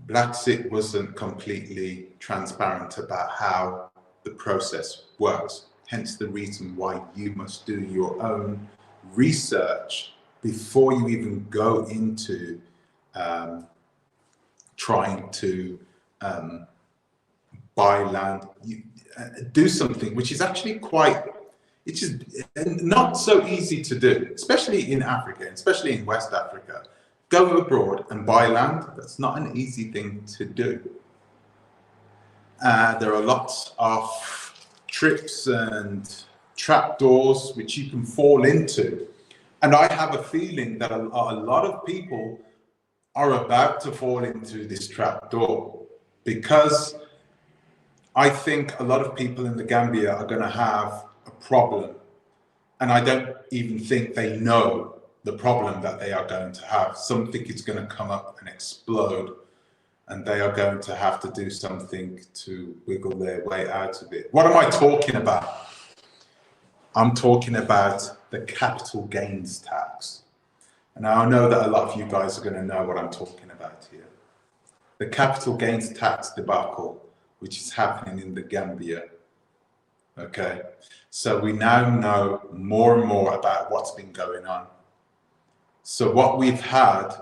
Blaxit wasn't completely transparent about how the process works. Hence the reason why you must do your own research before you even go into trying to buy land. You do something which is actually it's just not so easy to do, especially in Africa, especially in West Africa. Go abroad and buy land, that's not an easy thing to do. There are lots of trips and trapdoors which you can fall into. And I have a feeling that a lot of people are about to fall into this trapdoor, because I think a lot of people in the Gambia are going to have a problem. And I don't even think they know the problem that they are going to have. Something is going to come up and explode, and they are going to have to do something to wiggle their way out of it. What am I talking about? I'm talking about the capital gains tax. And I know that a lot of you guys are going to know what I'm talking about here. The capital gains tax debacle, which is happening in the Gambia. Okay, so we now know more and more about what's been going on. So what we've had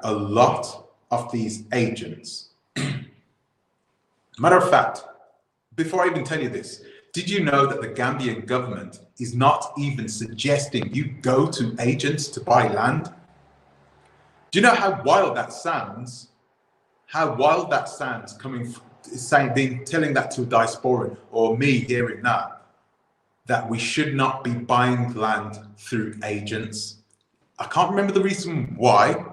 a lot of these agents. Matter of fact, before I even tell you this, did you know that the Gambian government is not even suggesting you go to agents to buy land? Do you know how wild that sounds? How wild that sounds, coming saying, telling that to a diaspora, or me hearing that we should not be buying land through agents. I can't remember the reason why.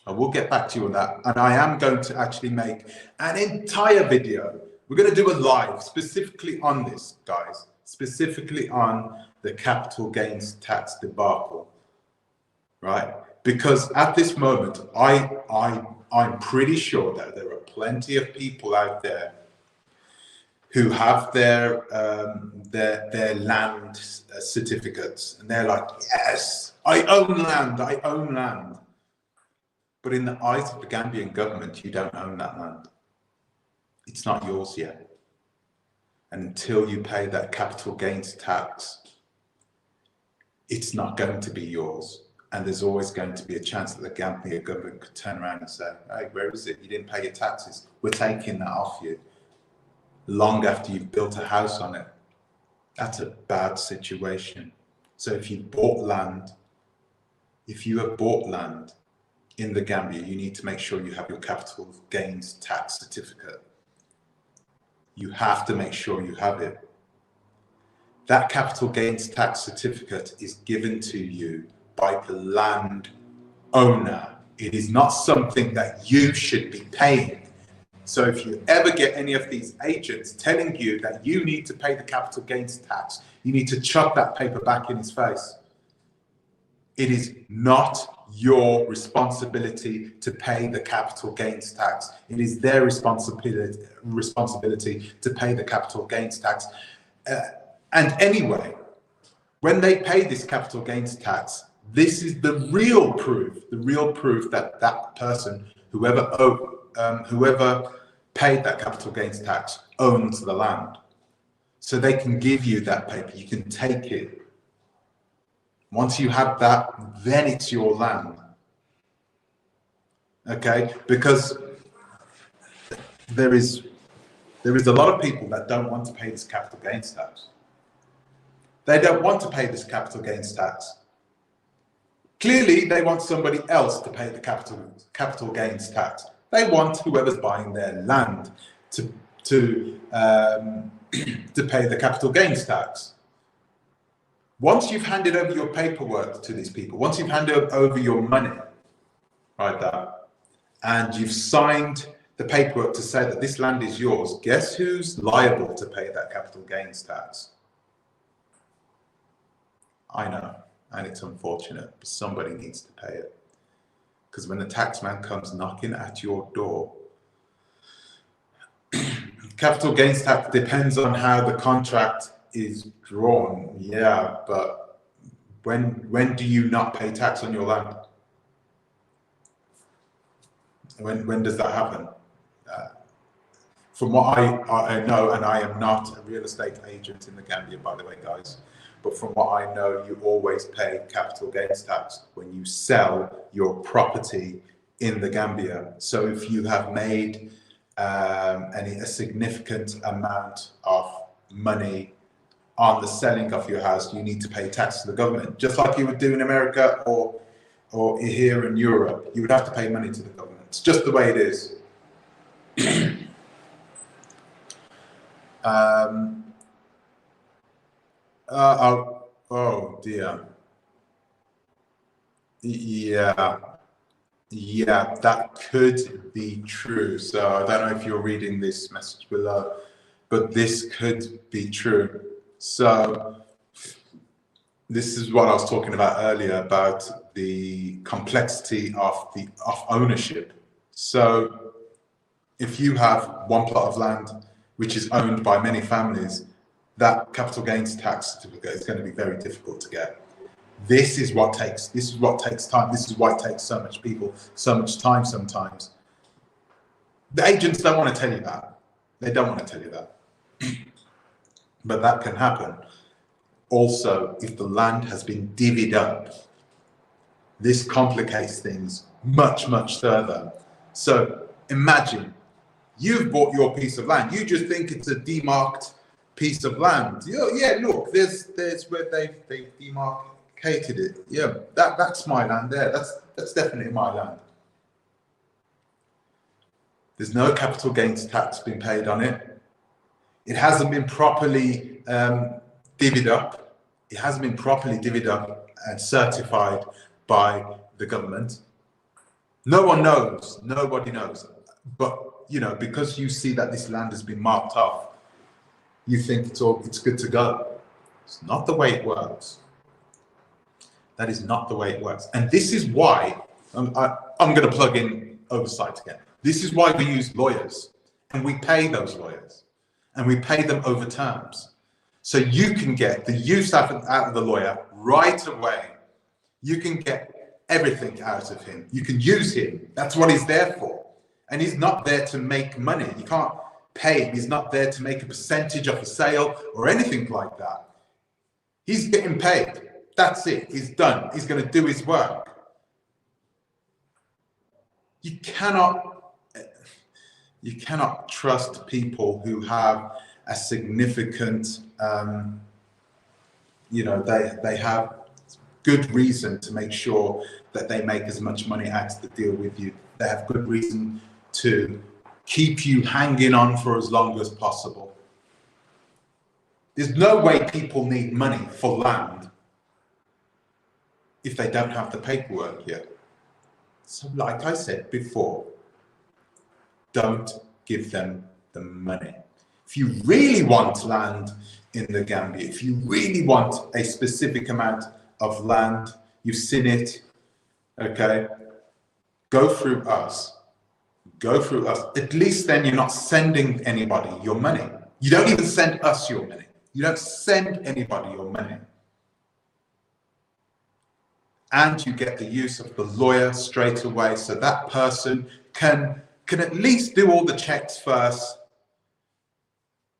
I will get back to you on that. And I am going to actually make an entire video. We're going to do a live specifically on this, guys, specifically on the capital gains tax debacle, right? Because at this moment, I'm pretty sure that there are plenty of people out there who have their land certificates, and they're like, yes, I own land. But in the eyes of the Gambian government, you don't own that land. It's not yours yet. And until you pay that capital gains tax, it's not going to be yours. And there's always going to be a chance that the Gambian government could turn around and say, hey, where is it? You didn't pay your taxes. We're taking that off you. Long after you've built a house on it. That's a bad situation. So if you have bought land in the Gambia, you need to make sure you have your capital gains tax certificate. You have to make sure you have it. That capital gains tax certificate is given to you by the land owner. It is not something that you should be paying. So if you ever get any of these agents telling you that you need to pay the capital gains tax, you need to chuck that paper back in his face. It is not your responsibility to pay the capital gains tax. It is their responsibility to pay the capital gains tax. And anyway, when they pay this capital gains tax, this is the real proof that that person, whoever paid that capital gains tax, owns the land. So they can give you that paper, you can take it. Once you have that, then it's your land. Okay, because there is a lot of people that don't want to pay this capital gains tax. They don't want to pay this capital gains tax. Clearly, they want somebody else to pay the capital gains tax. They want whoever's buying their land to pay the capital gains tax. Once you've handed over your paperwork to these people, once you've handed over your money, right there, and you've signed the paperwork to say that this land is yours, guess who's liable to pay that capital gains tax? I know, and it's unfortunate, but somebody needs to pay it. Because when the taxman comes knocking at your door, capital gains tax depends on how the contract is drawn, yeah, but when do you not pay tax on your land? When does that happen? From what I know, and I am not a real estate agent in the Gambia, by the way, guys, but from what I know, you always pay capital gains tax when you sell your property in the Gambia. So if you have made a significant amount of money on the selling of your house, you need to pay tax to the government, just like you would do in America or here in Europe. You would have to pay money to the government. It's just the way it is. Oh dear. Yeah, that could be true. So I don't know if you're reading this message below, but this could be true. So this is what I was talking about earlier about the complexity of ownership. So if you have one plot of land which is owned by many families, that capital gains tax certificate is going to be very difficult to get. This is what takes time. This is why it takes so much time sometimes. The agents don't want to tell you that. They don't want to tell you that. But that can happen. Also, if the land has been divvied up, this complicates things much, much further. So imagine you've bought your piece of land. You just think it's a demarked piece of land. Yeah, look, there's where they've demarcated it. Yeah, that's my land there. That's definitely my land. There's no capital gains tax being paid on it. It hasn't been properly divvied up. It hasn't been properly divvied up and certified by the government. No one knows. Nobody knows. But because you see that this land has been marked off, you think it's good to go. It's not the way it works. That is not the way it works. And this is why I'm going to plug in Oversight again. This is why we use lawyers, and we pay those lawyers, and we pay them over terms. So you can get the use out of the lawyer right away. You can get everything out of him. You can use him. That's what he's there for. And he's not there to make money. You can't pay him. He's not there to make a percentage of a sale or anything like that. He's getting paid. That's it. He's done. He's going to do his work. You cannot trust people who have a significant, they have good reason to make sure that they make as much money out of the deal with you. They have good reason to keep you hanging on for as long as possible. There's no way people need money for land if they don't have the paperwork yet. So like I said before, don't give them the money. If you really want land in the Gambia, if you really want a specific amount of land, you've seen it, okay, go through us. Go through us. At least then you're not sending anybody your money. You don't even send us your money. You don't send anybody your money. And you get the use of the lawyer straight away, so that person can at least do all the checks first.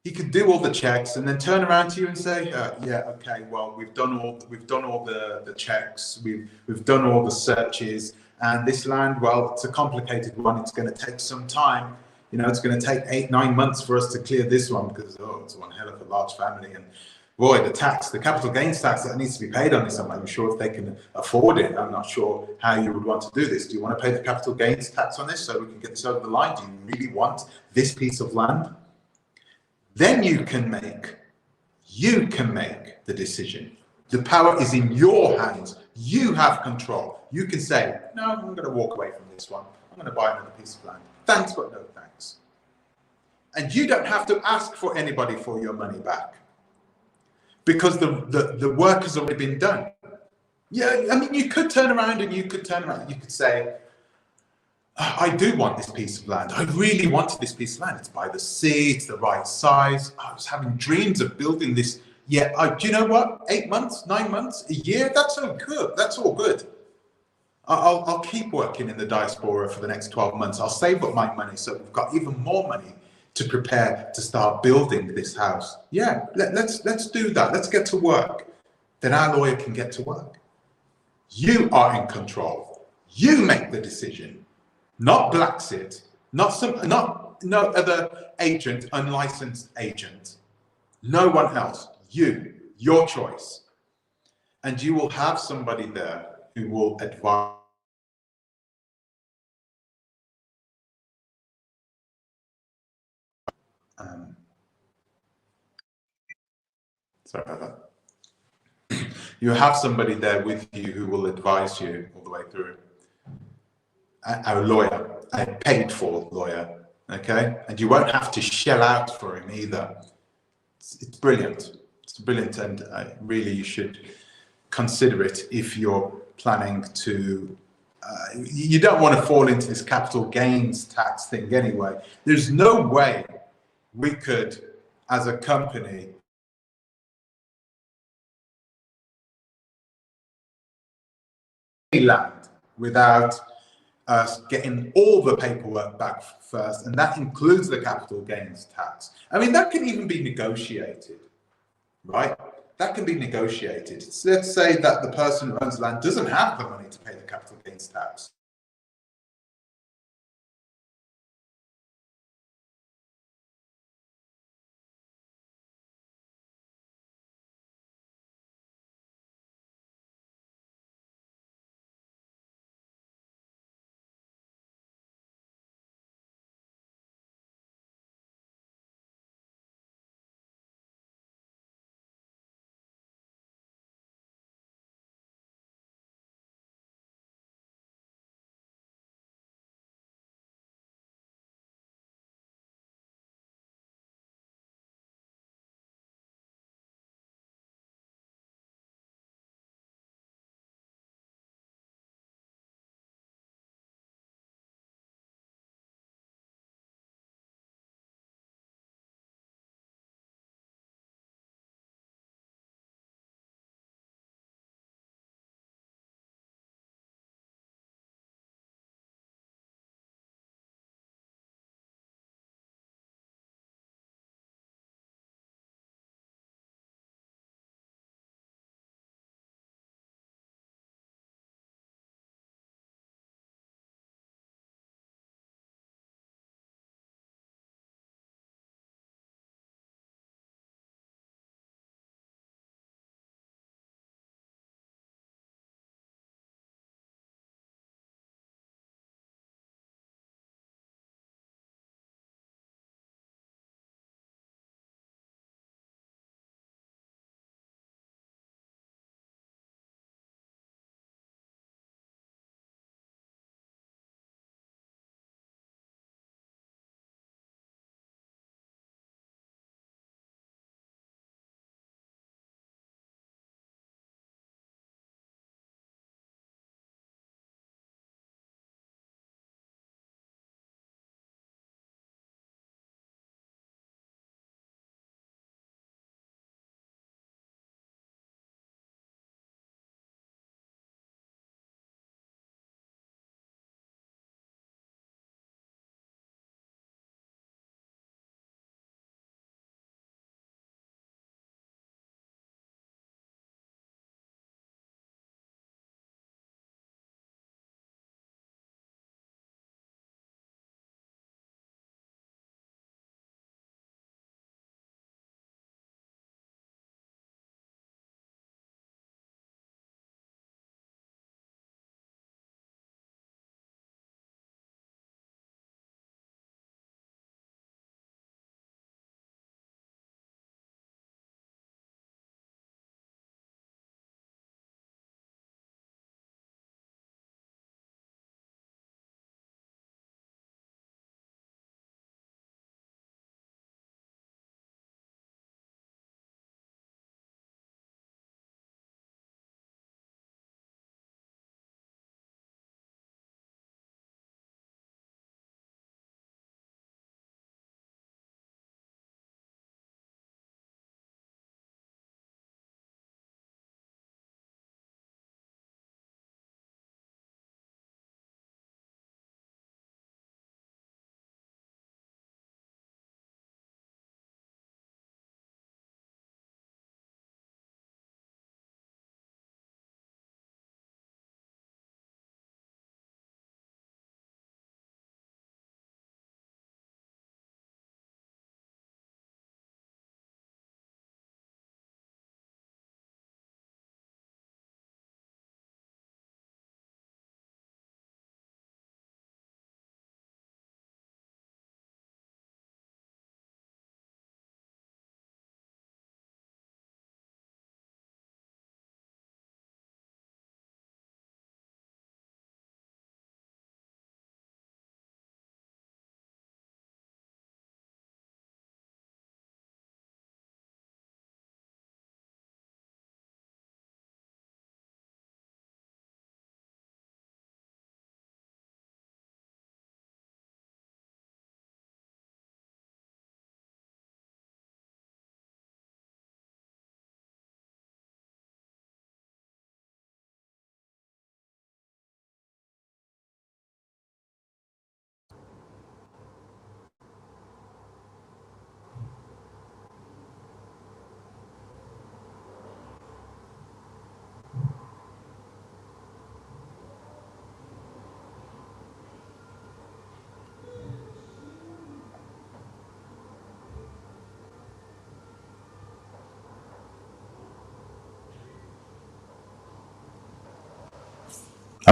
He could do all the checks and then turn around to you and say, yeah, okay, well, we've done all the checks, we've done all the searches, and this land, well, it's a complicated one. It's going to take some time. You know, it's going to take 8-9 months for us to clear this one because it's one hell of a large family, and boy, the capital gains tax that needs to be paid on this, I'm not even sure if they can afford it. I'm not sure how you would want to do this. Do you want to pay the capital gains tax on this so we can get this over the line? Do you really want this piece of land? Then you can make the decision. The power is in your hands. You have control. You can say, no, I'm going to walk away from this one. I'm going to buy another piece of land. Thanks, but no thanks. And you don't have to ask for anybody for your money back, because the work has already been done. Yeah, I mean, you could turn around and you could say, I do want this piece of land. I really wanted this piece of land. It's by the sea, it's the right size. I was having dreams of building this. Yeah, do you know what? 8 months, 9 months, a year, that's all good. That's all good. I'll keep working in the diaspora for the next 12 months. I'll save up my money so we've got even more money to prepare to start building this house. Yeah, let's do that. Let's get to work. Then our lawyer can get to work. You are in control. You make the decision, not Blaxit, not no other agent, unlicensed agent, no one else. Your choice, and you will have somebody there who will advise. Sorry about that. You have somebody there with you who will advise you all the way through. A lawyer, a paid-for lawyer, okay? And you won't have to shell out for him either. It's brilliant. It's brilliant, and really you should consider it if you're planning to. You don't want to fall into this capital gains tax thing anyway. There's no way we could, as a company, land without us getting all the paperwork back first, and that includes the capital gains tax. I mean, that can even be negotiated, right? That can be negotiated. So let's say that the person who owns land doesn't have the money to pay the capital gains tax.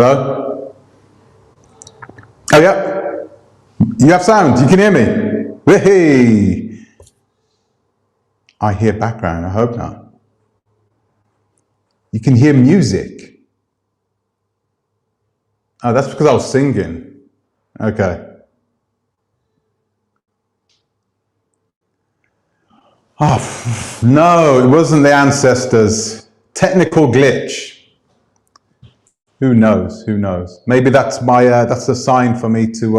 Hello? Oh, yeah. You have sound. You can hear me. Hey. I hear background. I hope not. You can hear music. Oh, that's because I was singing. Okay. Oh, no, it wasn't the ancestors. Technical glitch. Who knows? Who knows? Maybe that's my that's a sign for me to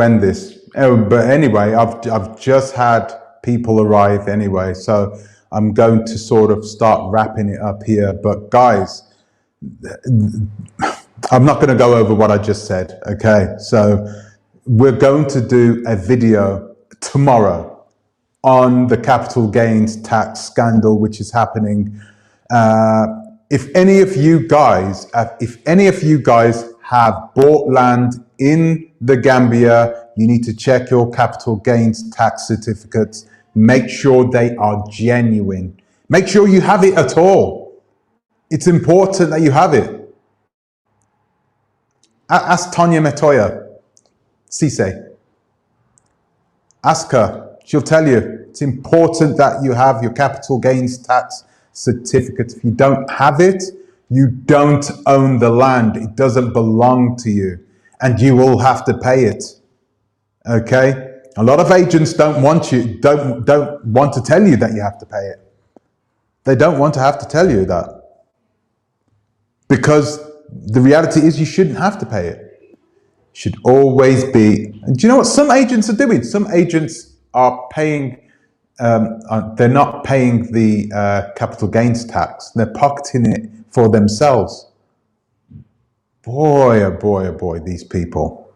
end this. Oh, but anyway, I've just had people arrive anyway, so I'm going to sort of start wrapping it up here. But guys, I'm not going to go over what I just said. Okay, so we're going to do a video tomorrow on the capital gains tax scandal which is happening. If any of you guys have bought land in the Gambia, you need to check your capital gains tax certificates. Make sure they are genuine. Make sure you have it at all. It's important that you have it. Ask Tonya Metoya, Cisse. Ask her. She'll tell you. It's important that you have your capital gains tax certificate. If you don't have it, you don't own the land. It doesn't belong to you, and you will have to pay it. Okay? A lot of agents don't want to tell you that you have to pay it. They don't want to have to tell you that, because the reality is you shouldn't have to pay it. It should always be. And do you know what some agents are doing? Some agents are paying. They're not paying the capital gains tax. They're pocketing it for themselves. Boy, oh boy, oh boy, these people.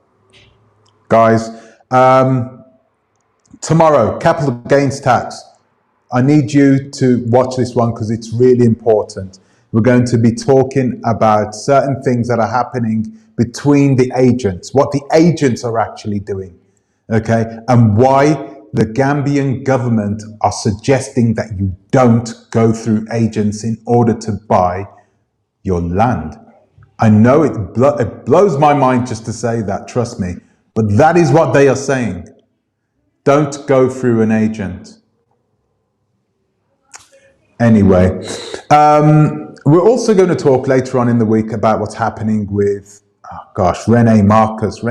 Guys, tomorrow, capital gains tax. I need you to watch this one because it's really important. We're going to be talking about certain things that are happening between the agents, what the agents are actually doing, okay, and why the Gambian government are suggesting that you don't go through agents in order to buy your land. I know it blows my mind just to say that, trust me, but that is what they are saying. Don't go through an agent. Anyway, we're also going to talk later on in the week about what's happening with, Rene Marcus.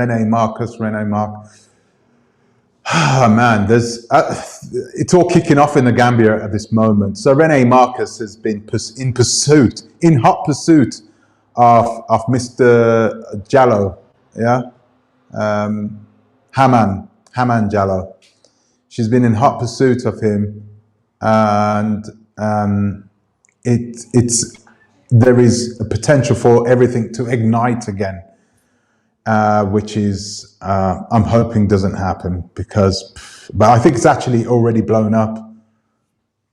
Oh man, it's all kicking off in the Gambia at this moment. So Rene Marcus has been in hot pursuit of Mr. Jallo, yeah, Haman Jallo. She's been in hot pursuit of him, and there is a potential for everything to ignite again. Which is, I'm hoping doesn't happen but I think it's actually already blown up.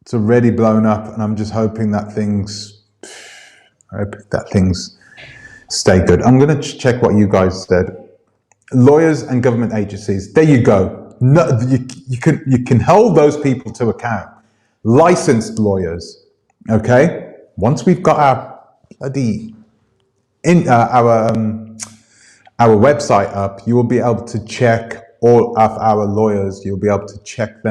It's already blown up, and I'm just hoping that things stay good. I'm going to check what you guys said. Lawyers and government agencies. There you go. No, you can hold those people to account. Licensed lawyers. Okay. Once we've got our our website up, you will be able to check all of our lawyers. You'll be able to check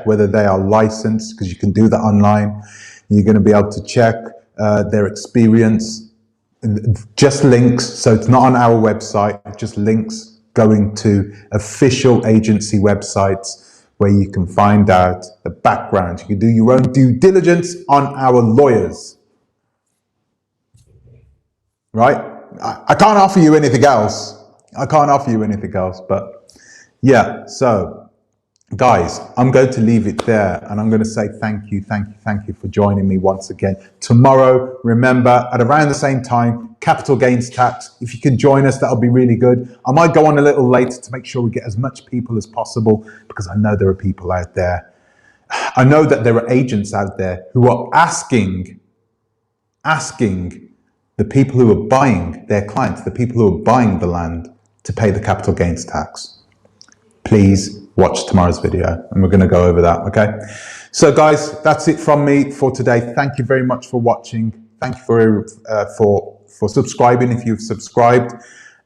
whether they are licensed, because you can do that online. You're going to be able to check their experience, just links. So it's not on our website, just links going to official agency websites where you can find out the background. You can do your own due diligence on our lawyers, right? I can't offer you anything else. But yeah, so guys, I'm going to leave it there, and I'm going to say thank you for joining me once again. Tomorrow, remember, at around the same time, capital gains tax. If you can join us, that'll be really good. I might go on a little later to make sure we get as much people as possible, because I know there are people out there. I know that there are agents out there who are asking the people who are buying their clients, the people who are buying the land, to pay the capital gains tax. Please watch tomorrow's video, and we're going to go over that, okay? So guys, that's it from me for today. Thank you very much for watching. Thank you for subscribing if you've subscribed,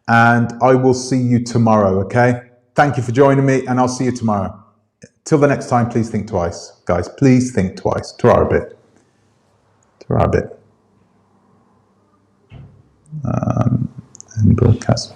and I will see you tomorrow. Okay. Thank you for joining me, and I'll see you tomorrow. Till the next time, please think twice, guys. Please think twice. Try a bit. Try a bit. And broadcast.